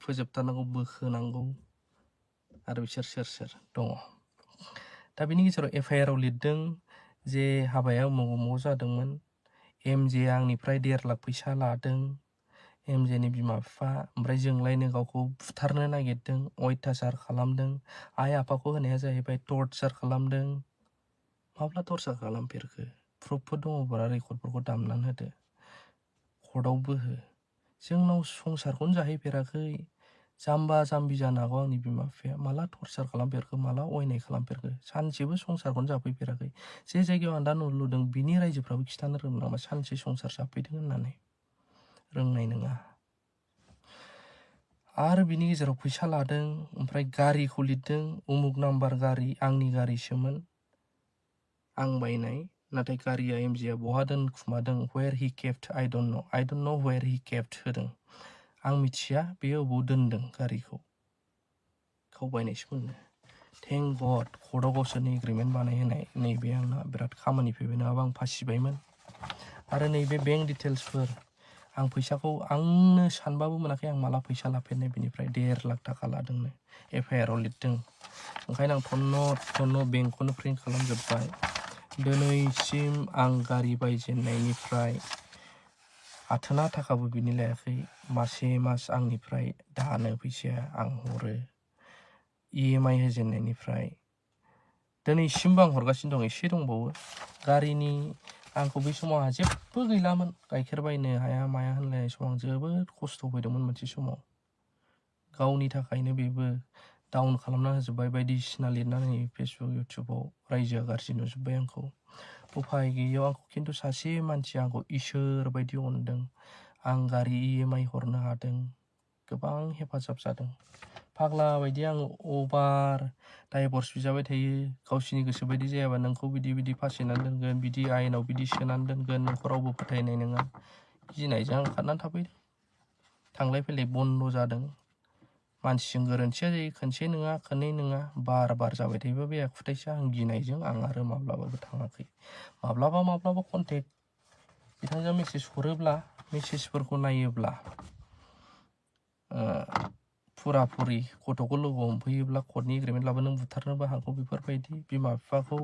फोजोबथारनांगौ, बोखोनांगौ, आरो बिसोर सोर दङ। दा बिनि गेजेराव FIR आव लिरदों जे हाबाया उमुग जादोंमोन, MJ आंनिफ्राय 1.5 लाख फैसा लादों, MJनि बिमा बिफा, ओमफ्राय जोंलायनो गावखौ बुथारनो नागिरदों, अयथासार खालामदों, आइ आफाखौ होनाया जाहैबाय टर्चार खालामदों। माब्ला टर्चार खालामफेरखो? प्रुफफोर दङब्ला रेकर्डफोरखौ दामनानै होदो, कर्टआवबो हो। जोंनाव संसारखौनो जाहैफेराखै, जाम्बा जाम्बि जानो हागौ आंनि बिमा बिफाया, माला टर्चार खालामफेरखो, माला अयनाय खालामफेरखो, सानसेबो संसारखौनो जाफैफेराखै। जे जायगायाव आं दा न' लुदों बिनि रायजोफ्राबो खिथानो रोंनाय नङा सानसे संसार जाफैदों होननानै, रोंनाय नङा। आरो बिनि गेजेराव फैसा लादों, ओमफ्राय गारिखौ लिरदों, उमुग नाम्बार गारि, आंनि गारिसोमोन, आं बायनाय। नाथाय गारिया MJआ बहा दोनखुमादों, where he kept, I don't know where he kept होदों, आं मिथिया बेयो अबाव दोनदों गारिखौ, गाव बायनायसो मोननो। थेंक गड कर्टआव गावसोरनि एग्रिमेन्ट बानायहोनाय, नैबे आंना बिराद खामानि फैबाय, नङाबा आं फासिबायमोन। आरो नैबे बेंक डिटेल्सफोर, आं फैसाखौ आंनो सानबाबो मोनाखै, आं माला फैसा लाफेरनाय बिनिफ्राय 1.5 लाख थाखा लादोंनो, FIR आव लिरदों। ओंखायनो आं थन्न बेंकखौनो प्रिन्ट खालामजोब्बाय। दिनैसिम आं गारि बायजेननायनिफ्राय आथोना थाखाबो बिनि लायाखै, मासे मास आंनिफ्राय दानो फैसाया, आं हरो। EMI होजेननायनिफ्राय दिनैसिमबो आं हरगासिनो दं, एसे दंबावो। गारिनि आंखौ बै समाव आंहा जेबो गैलामोन, गाइखेर बायनो हाया माया होनलायनाय समाव आं जोबोद खस्थ' फैदोंमोन मोनसे समाव। गावनि थाखायनो बेबो डाउन खालामना होजोब्बाय, बायदिसिना लिरनानै फेसबुक इउटुबाव, रायजोआ गाज्रि नुजोब्बाय आंखौ। उफाय गैयैयाव आंखौ खिन्थु सासे मानसिया आंखौ इसोर बायदि अनदों, आं गारि EMI हरनो हादों, गोबां हेफाजाब जादों। फाग्ला बायदि आं अभार डाइभर्स बिजाबाय थायो, गावसिनि गोसो बायदि जायाबा नोंखौ बिदि फासिनानै दोनगोन, बिदि आयेनाव बिदि सोनानै दोनगोन, नोंखौ रावबो फोथायनाय नङा, गिनायजों आं खारनानै थाफैदों। थांलाय फैलाय बन्द' जादों। मानसिजों गोरोन्थिया जायो, खनसे नङा खननै नङा, बार जाबाय थायोबा बे आखुथायसो। आं गिनायजों आं आरो माब्लाबाबो थाङाखै। माब्लाबा कन्टेक्ट बिथांजोआ मेसेज हरोब्ला मेसेजफोरखौ नायोब्ला फुराफुरि गथ'खौ लोगो हमफैयोब्ला कर्टनि एग्रिमेन्ट लाबो नों बुथारनोबो हागौ बेफोरबायदि बिमा बिफाखौ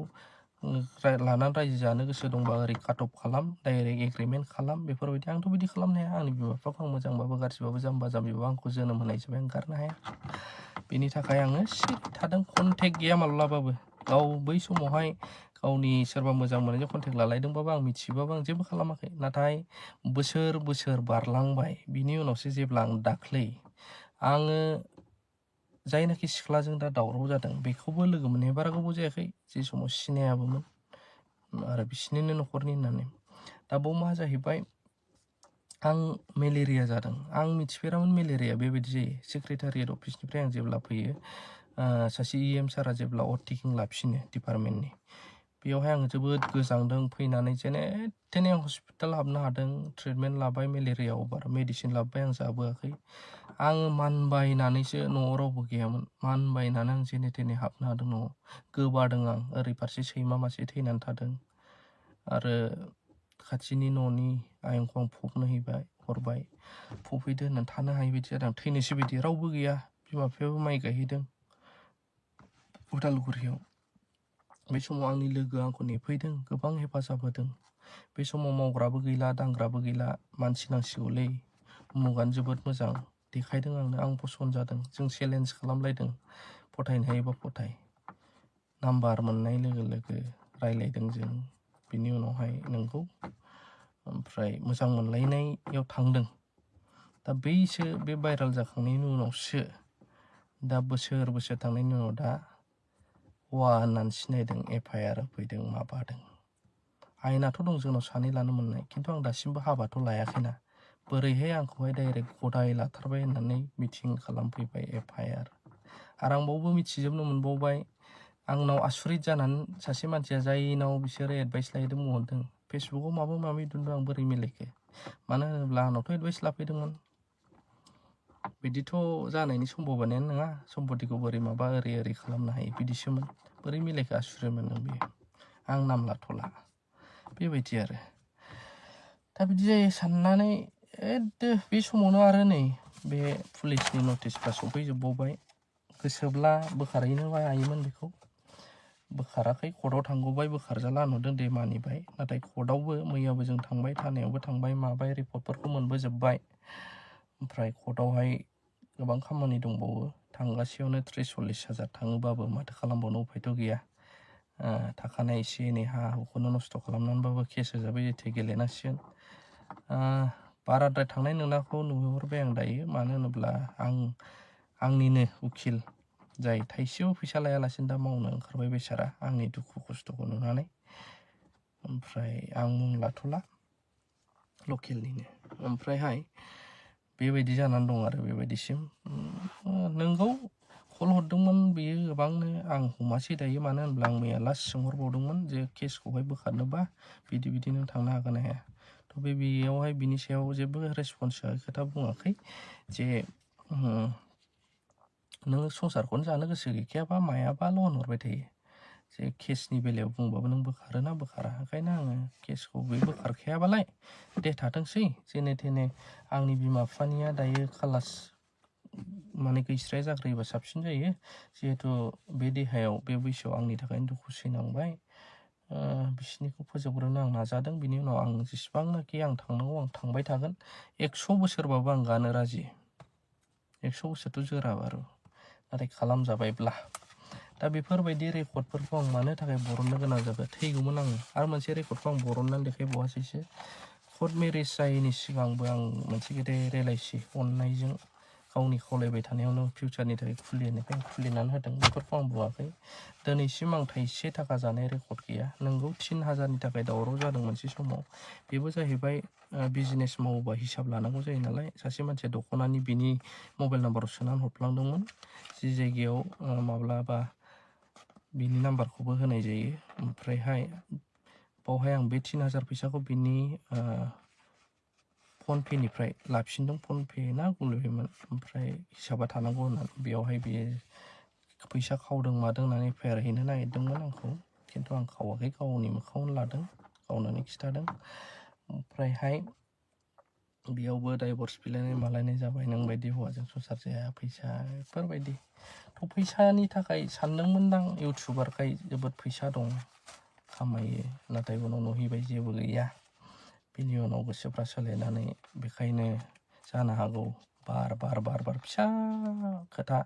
लानानै रायजो जानो गोसो दंबा ओरै काट अफ खालाम डाइरेक्ट एग्रिमेन्ट खालाम बेफोरबायदि आंथ' बिदि खालामनो हाया आंनि बिमा बिफाखौ आं मोजांबाबो गाज्रिबाबो जाम्बा जाम्बिबाबो आंखौ जोनोम होनाय जाबाय आं गारनो हाया बेनि थाखाय आङो सिरि थादों कन्टेक्ट गैया माब्लाबाबो गाव बै समावहाय गावनि सोरबा मोजां मोननायजों कन्टेक्ट लालायदोंबाबो आं मिथिबाबो आं जेबो खालामाखै नाथाय बोसोर बारलांबाय बिनि उनावसो जेब्ला आं दाख्लै आङो जायनाखि सिख्लाजों दा दावराव जादों बेखौबो लोगो मोननाया बारा गोबाव जायाखै जे समाव सिनायाबोमोन आरो बिसिनिनो न'खरनि होननानै दा बाव मा जाहैबाय आं मेलेरिया जादों आं मिथिफेरामोन मेलेरिया बेबायदि जायो सेक्रेटारियेट अफिसनिफ्राय आं जेब्ला फैयो सासे EM सारा जेब्ला टेकिं लाफिनो डिपार्टमेन्टनि बेयावहाय आङो जोबोद गोजांदों फैनानै जेने थेने हस्पिटाल हाबनो हादों ट्रिटमेन्ट लाबाय मेलेरिया अभार मेडिसिन लाबाय आं जाबोआखै आङो मानबायनानैसो न'आव रावबो गैयामोन मानबायनानै आं जेने थेने हाबनो हादों न'आव गोबादों आं ओरै फारसे सैमा मासे थैनानै थादों आरो खाथिनि न'नि आयंखौ आं फबनो हरबाय फबहैदो होननानै थानो हायि बायदि जादों थैनोसै बायदि रावबो गैया बिमा बिफायाबो माइ गायहैदों उदालगुरियाव बे समाव आंनि लोगोआ आंखौ नेफैदों गोबां हेफाजाब होदों बे समाव मावग्राबो गैला दांग्राबो गैला मानसि नांसिगौलै मुगानो जोबोद मोजां देखायदों आं पसन्द जादों जों चेलेन्ज खालामलायदों फथायनो हायोबा फथाय नाम्बार मोननाय लोगो लोगो रायलायदों जों बिनि उनावहाय नोंगौ ओमफ्राय मोजां मोनलायनायाव थांदों दा बैसो बे भाइराल जाखांनायनि उनावसो दा बोसोर थांनायनि उनाव दा हौवा होननानै सिनायदों FIR होफैदों माबादों आयेनाथ' दं जोंनाव सानै लानो मोननाय खिन्थु आं दासिमबो हाबाथ' लायाखैना बोरैहाय आंखौहाय डाइरेक्ट गदाय लाथारबाय होननानै मिटिं खालामफैबाय FIR आरो आं बावबो मिथिजोबनो मोनबावबाय आंनाव आसुरित जानानै सासे मानसिया जायनाव बिसोरो एडभाइस लाहैदों बुंहरदों फेसबुकाव माबा माबि दोनदों आं बोरै मिलायखो मानो होनोब्ला आंनावथ' एडभाइस लाफैदोंमोन बिदिथ' जानायनि सम्भाबनायानो नङा सम्पतिखौ बोरै माबा ओरै खालामनो हायो बिदिसोमोन बोरै मिलायखो आसुरित मोनदों बेयो आं नाम लाथ'ला बेबायदि आरो दा बिदि जायो साननानै बे समावनो आरो नै बे पुलिसनि नटिसफ्रा सफैजोबबावबाय गोसोब्ला बोखारहैनो हायोमोन बेखौ बोखाराखै कर्टआव थांगौबाय बोखारजाला नुदों दे मानिबाय नाथाय कर्टआवबो मैयाबो जों थांबाय थानायावबो थांबाय माबाय रिपर्टफोरखौ मोनबोजोबबाय ओमफ्राय कर्टआवहाय गोबां खामानि दंबावो थांगासेयावनो 30-40 हाजार थाङोबाबो माथो खालामबावनो उफायथ' गैया थाखानाय एसे एनै हा हुखौनो नस्थ' खालामनानैबाबो केस होजाबाय जेथे गेलेनांसिगोन बाराद्राय थांनाय नोंनाखौ नुहरबाय आं दायो मानो होनोब्ला आंनिनो उखिल जाय थाइसेयाव फैसा लायालासिनो दा मावनो ओंखारबाय बेसारा आंनि दुखु खस्थ'खौ नुनानै ओमफ्राय आं मुं लाथ'ला लकेलनिनो ओमफ्रायहाय बेबायदि जानानै दं आरो बेबायदिसिम नोंगौ कल हरदोंमोन बेयो गोबांनो आं हमासै दायो मानो होनब्ला आं मैया लास्ट सोंहरबावदोंमोन जे केसखौहाय बोखारनोबा बिदि नों थांनो हागोन ना हाया थ' बेयावहाय बिनि सायाव जेबो रेसपन्स खोथा बुङाखै जे नों संसारखौनो जानो गोसो गैखायाबा मायाबाल' होनहरबाय थायो जे केसनि बेलायाव बुंबाबो नों बोखारोना बोखारा ओंखायनो आङो केसखौ बे बोखारखायाबालाय दे थाथोंसै जेने थेने आंनि बिमा बिफानिया दायो खालास माने गैस्राया जाग्रोयोबा साबसिन जायो जिहेथु बे देहायाव बे बैसोआव आंनि थाखायनो दुखु सैनांबाय बिसिनिखौ फोजोबग्रोनो आं नाजादों बिनि उनाव आं जेसेबांनाखि आं थांनांगौ आं थांबाय थागोन 100 बोसोरबाबो आं गानो राजि 100 बोसोरथ' जोरा बारु नाथाय खालामजाबायब्ला दा बेफोरबायदि रेकर्डफोरखौ आं मानो थाखाय बरननो गोनां जाखो थैगौमोन आङो आरो मोनसे रेकर्डखौ आं बरननानै देखायबावासैसो कर्ट मेरेज जायैनि सिगांबो आं मोनसे गेदेर LIC अननायजों गावनि खावलायबाय थानायावनो फिउचारनि थाखाय खुलिनानै होदों बेफोरखौ आं बुङाखै दिनैसिम आं थाइसे थाखा जानाय रेकर्ड गैया नोंगौ 3000नि थाखाय दावराव जादों मोनसे समाव बेबो जाहैबाय बिजनेस मावोबा हिसाब लानांगौ जायो नालाय सासे मानसिया दख'नानि बिनि मबाइल नाम्बाराव सोनानै हरफ्लांदोंमोन जि जायगायाव माब्लाबा बिनि नाम्बारखौबो होनाय जायो ओमफ्रायहाय बावहाय आं बे 3000 फैसाखौ बिनि फनपेनिफ्राय लाफिनदों फनपे ना गुगोल पेमोन ओमफ्राय हिसाबा थानांगौ होननानै बेयावहाय बियो फैसा खावदों मादों होननानै FIR हैनो नागिरदोंमोन आंखौ खिन्थु आं खावाखै गावनि मोखाङावनो लादों गावनानै खिथादों ओमफ्रायहाय बेयावबो डाइभर्स बिलायनाय मालायनाय जाबाय नों बायदि हौवाजों संसार जाया फैसा बेफोरबायदि थ' फैसानि थाखाय सानदोंमोनदां इउटुबारखाय जोबोद फैसा दं खामायो नाथाय उनाव नुहैबाय जेबो गैया बिनि उनाव गोसोफ्रा सोलायनानै बेखायनो जानो हागौ बार फिसा खोथा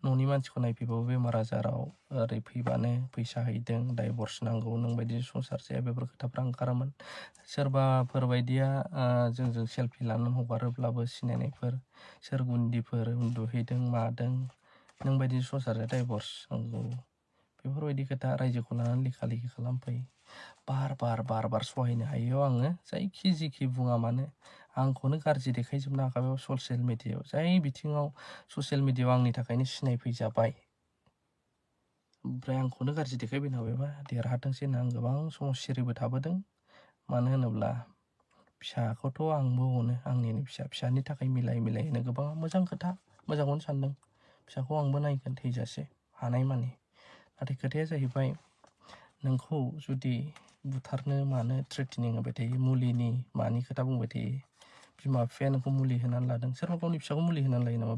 न'नि मानसिखौ नायफैबाबो बेमार आजाराव ओरै फैबानो फैसा हैदों डाइभर्स नांगौ नों बायदि संसार जाया बेफोर खोथाफ्रा ओंखारोमोन सोरबाफोर बायदिया जोंजों सेलफि लानानै हगारोब्लाबो सिनायनायफोर सोर गुन्दिफोर उन्दुहैदों मादों नों बायदि संसार जाया डाइभर्स नांगौ बेफोरबायदि खोथा रायजोखौ लानानै लेखा लेखि खालामफैयो बार सहायनो हायो आङो जायखि जिखि बुङा मानो आंखौनो गाज्रि देखायजोबनो हाखाबाय ससियेल मिडियायाव जाय बिथिङाव ससियेल मिडियायाव आंनि थाखायनो सिनायफैजाबाय ओमफ्राय आंखौनो गाज्रि देखायबाय हाबायबा देरहाथोंसै होनना आं गोबां समाव सिरिबो थाबोदों मानो होनोब्ला फिसाखौथ' आंबो अनो आंनिनो फिसानि थाखाय मिलायनो गोबां मोजां खोथा मोजांखौनो सानदों फिसाखौ आंबो नायगोन थैजासे हानायमानि नाथाय खोथाया जाहैबाय नोंखौ जुदि बुथारनो मानो थ्रेटिनिं होबाय थायो मुलिनि मानि खोथा बुंबाय थायो बिमा बिफाया नोंखौ मुलि होनानै लादों सोरबा गावनि फिसाखौ मुलि होनानै लायो नामा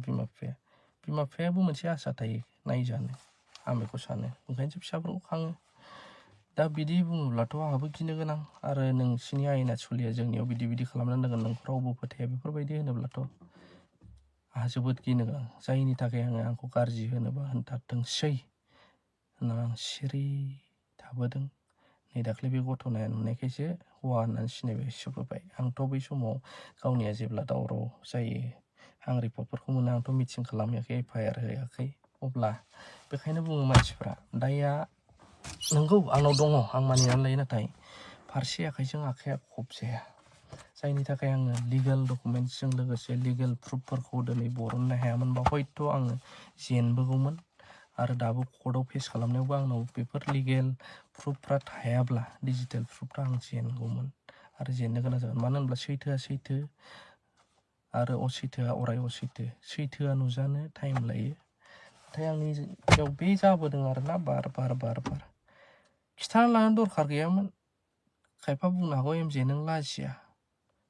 बिमा बिफायाबो मोनसे आसा थायो नायजानो आं बेखौ सानो ओंखायनोसो फिसाफोरखौ खाङो दा बिदि बुङोब्लाथ' आंहाबो गिनो गोनां आरो नोंसिनि आयेना सोलिया जोंनियाव बिदि खालामनानै दोनगोन नोंखौ रावबो फोथाया बेफोरबायदि होनोब्लाथ' आंहा जोबोद गिनो गोनां जायनि थाखाय आंखौ गाज्रि होनोबा होनथारथोंसै होनना आं सिरि थाबोदों नै दाख्लै बे गथ'नाया नुनायखायसो हौवा होननानै सिनायबाय सोबोबाय आंथ' बै समाव गावनिया जेब्ला दावराव जायो आं रिपर्टफोरखौ मोनो आंथ' मिटिं खालामहैयाखै FIR होआखै अब्ला बेखायनो बुङो मानसिफ्रा दाया नंगौ आंनाव दङ आं मानिनानै लायो नाथाय फारसे आखाइजों आखाइया खबजाया जायनि थाखाय आङो लिगेल डकुमेन्ट्सजों लोगोसे लिगेल प्रुफफोरखौ दिनै बरननो हायामोनबा हयथ' आङो जेनबोगौमोन आरो दाबो कर्टआव फेस खालामनायावबो आंनाव बेफोर लिगेल प्रुफफ्रा थायाब्ला डिजिटेल प्रुफफ्रा आं जेनगौमोन आरो जेननो गोनां जागोन मानो होनब्ला सैथोआ सैथो आरो असैथोआ अराय असैथो सैथोआ नुजानो टाइम लायो नाथाय आंनियाव बे जाबोदों आरोना बार खिथाना लानो दरखार गैयामोन खायफा बुंनो हागौ MJ नों लाजिया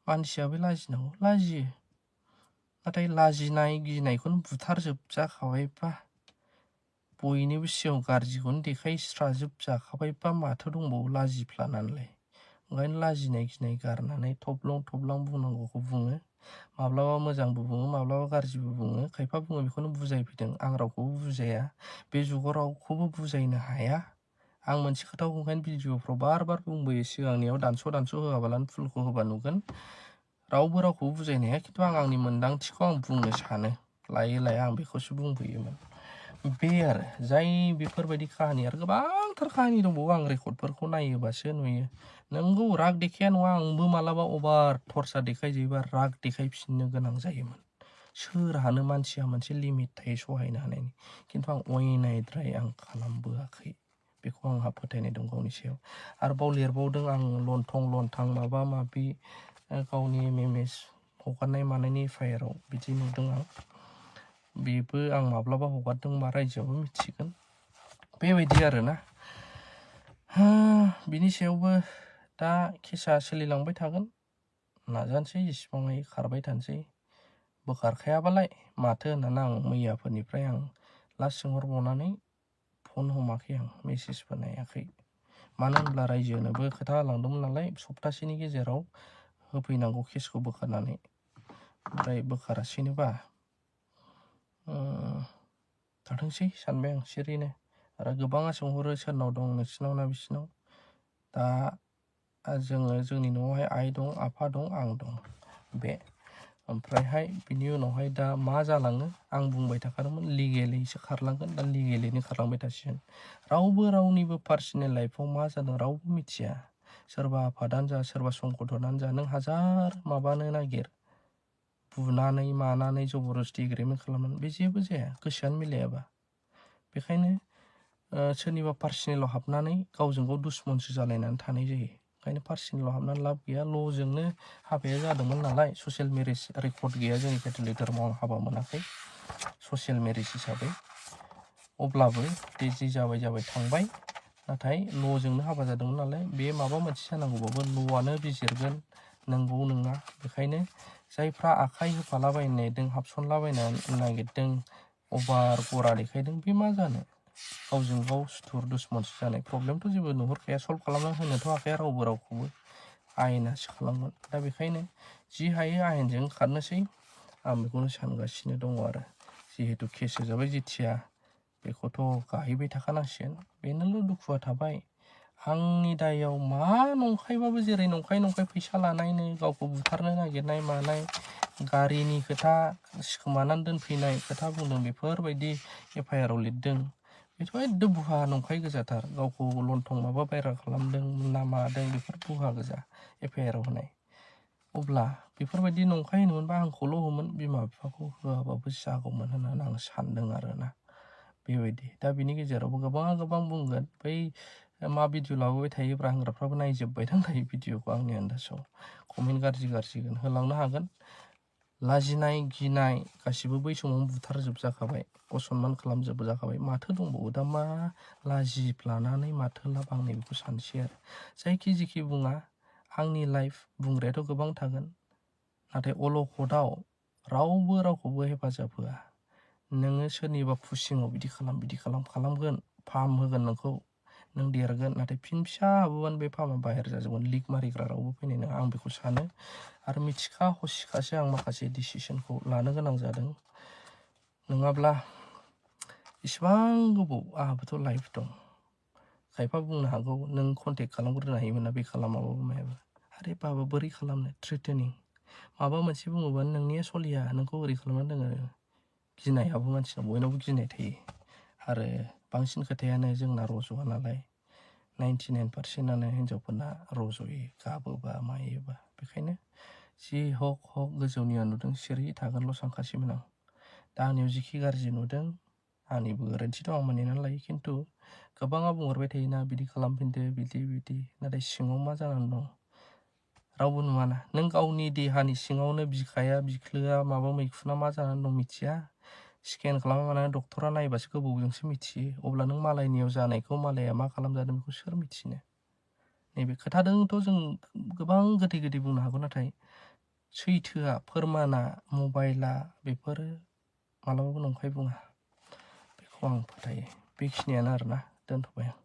मानसियाबो लाजिनांगौ लाजियो नाथाय लाजिनाय गिनायखौनो बुथारजोबजाखाबायबा बयनिबो सिगाङाव गाज्रिखौनो देखायस्राजोबजाखाबायबा माथो दंबावो लाजिफ्लानानैलाय ओंखायनो लाजिनाय गिनाय गारनानै थब्लं बुंनांगौखौ बुङो माब्लाबा मोजांबो बुङो माब्लाबा गाज्रिबो बुङो खायफा बुङो बेखौनो बुजायफैदों आं रावखौबो बुजाया बे जुगाव रावखौबो बुजायनो हाया आं मोनसे खोथाखौ ओंखायनो भिडिअफ्राव बार बुंबोयो सिगांनियाव दानस' होआबालानो फुलखौ होबा नुगोन रावबो रावखौबो बुजायनो हाया खिन्थु आं आंनि मोन्दांथिखौ आं बुंनो सानो लायै आं बेखौसो बुंबोयोमोन बे आरो जाय बेफोरबायदि काहानि आरो गोबांथार काहानि दंबावो आं रेकर्डफोरखौ नायोबासो नुयो नोंगौ राग देखाया नङा आंबो मालाबा अभार टर्चार देखायजायोबा राग देखायफिननो गोनां जायोमोन सोरहानो मानसिया मोनसे लिमिट थायो सहायनो हानायनि खिन्थु आं अयनायद्राय आं खालामबोआखै बेखौ आंहा फोथायनाय दं गावनि सायाव आरोबाव लिरबावदों आं लंथं माबा माबि गावनि MMS हगारनाय मानायनि FIR बिदि नुदों आं बेबो आं माब्लाबा हगारदों मा रायजोआबो मिथिगोन बेबायदि आरोना बिनि सायावबो दा केसा सोलिलांबाय थागोन नाजानोसै जेसेबां हायो खारबाय थानोसै बोखारखायाबालाय माथो होननानै आं मैयाफोरनिफ्राय आं लास्ट सोंहरबावनानै फन हमाखै आं मेसेजबो नायाखै मानो होनब्ला रायजोनोबो खोथा होलांदोंमोन नालाय सप्तासेनि गेजेराव होफैनांगौ केसखौ बोखारनानै ओमफ्राय बोखारासैनोबा थाथोंसै सानबाय आं सिरिनो आरो गोबाङा सोंहरो सोरनाव दं नोंसिनाव ना बिसिनाव दा जोंनि न'आवहाय आइ दं आफा दं आं दं बे ओमफ्रायहाय बिनि उनावहाय दा मा जालाङो आं बुंबाय थाखादोंमोन लिगेलिसो खारलांगोन दा लिगेलिनो खारलांबाय थासिगोन रावबो रावनिबो पार्सनेल लाइफआव मा जादों रावबो मिथिया सोरबा आफादानो जा सोरबा संगठनानो जा नों हाजार माबानो नागिर बुनानै मानानै जबरदस्ति एग्रिमेन्ट खालामनानै बे जेबो जाया गोसोआनो मिलायाबा बेखायनो सोरनिबा पार्सनेलाव हाबनानै गावजों गाव दुश्मनसो जालायनानै थानाय जायो ओंखायनो पार्सनेलाव हाबनानै लाब गैया ल'जोंनो हाबाया जादोंमोन नालाय ससियेल मेरिज रेकर्ड गैया जोंनि केथ'लिक धर्मआव आं हाबा मोनाखै ससियेल मेरिज हिसाबै अब्लाबो बे जि जाबाय थांबाय नाथाय ल'जोंनो हाबा जादोंमोन नालाय बे माबा मोनसे जानांगौबाबो ल'आनो बिजिरगोन नंगौ नङा बेखायनो जायफ्रा आखाइ होफालाबायनो नागिरदों हाबसनलाबायनो नागिरदों अभार गरा देखायदों बे मा जानो गावजों गाव सुथुर दुश्मनसो जानाय प्रब्लेमथ' जेबो नुहुरखाया सल्भ खालामना होनोथ' हाखाया रावबो रावखौबो आयेनासो खालामगोन दा बेखायनो जि हायो आयेनजों खारनोसै आं बेखौनो सानगासिनो दङ आरो जिहेतु केस होजाबाय जेथिया बेखौथ' गाहैबाय थाखानांसिगोन बेनोल' दुखुआ थाबाय आंनि दायाव मा नंखायबाबो जेरै नंखाय फैसा लानायनो गावखौ बुथारनो नागिरनाय मानाय गारिनि खोथा सिखोमानानै दोनफैनाय खोथा बुंदों बेफोरबायदि FIR आव लिरदों बेथ' एकदम बुहा नंखाय गोजाथार गावखौ लन्थं माबा भाइराल खालामदों ना मादों बेफोर बुहा गोजा FIR आव होनाय अब्ला बेफोरबायदि नंखाय होनोमोनबा आंखौल' होमोन बिमा बिफाखौ होआबाबो जागौमोन होननानै आं सानदों आरोना बेबायदि दा बिनि गेजेरावबो गोबां बुंगोन बै मा भिडिअ लाबोबाय थायोब्रा होनग्राफ्राबो नायजोब्बाय थायो भिडिअखौ आंनि आन्दाजाव कमेन्ट गाज्रि होलांनो हागोन लाजिनाय गिनाय गासिबो बै समावनो बुथारजोबजाखाबाय असनमान खालामजोबजाखाबाय माथो दंबावो दा मा लाजिफ्लानानै माथो लाब आं नैबेखौ सानसै आरो जायखि जिखि बुङा आंनि लाइफ बुंग्रायाथ' गोबां थागोन नाथाय अलखदाव रावबो रावखौबो हेफाजाब होआ नोङो सोरनिबा खुसिङाव बिदि खालामगोन फाहाम होगोन नोंखौ नों देरगोन नाथाय फिन फिसा हाबोबानो बे फाहामा बाहेर जाजोबगोन लिक मारिग्रा रावबो फैनाय नङा आं बेखौ सानो आरो मिथिखा हसिखासो आं माखासे डिसिसनखौ लानो गोनां जादों नङाब्ला इसिबां गोबाव आंहाबोथ' लाइफ दं खायफा बुंनो हागौ नों कन्टेक्ट खालामग्रोनो हायोमोन ना बे खालामाबाबो मायाबा आरे बाबा बोरै खालामनो थ्रेटेनिं माबा मोनसे बुङोबानो नोंनिया सलिया नोंखौ ओरै खालामना दोङो गिनायाबो मानसिनाव बयनावबो गिनाय थायो आरो बांसिन खोथायानो जोंना रज'आ नालाय 99%आनो हिनजावफोरना रज'यो गाबोबा मायोबा बेखायनो जि हक गोजौनिया नुदों सिरि थागोनल' सानखासैमोन आं दा आंनियाव जिखि गाज्रि नुदों आंनिबो गोरोन्थि दं आं मानिनानै लायो खिन्थु गोबाङा बुंहरबाय थायोना बिदि खालामफिनदो बिदि नाथाय सिङाव मा जानानै दं रावबो नुवाना नों गावनि देहानि सिङावनो बिखाया बिख्लोआ माबा मैखुना मा जानानै दं मिथिया स्केन खालामनानै डक्टरा नायबासो गोबावजोंसो मिथियो अब्ला नों मालायनियाव जानायखौ मालाया मा खालामजादों बेखौ सोर मिथिनो नैबे खोथादोंथ' जों गोबां गोदै बुंनो हागौ नाथाय सैथोआ फोरमाना मबाइला बेफोरो मालाबाबो नंखाय बुङा बेखौ आं फोथायो बेखिनियानो आरोना दोनथ'बाय आं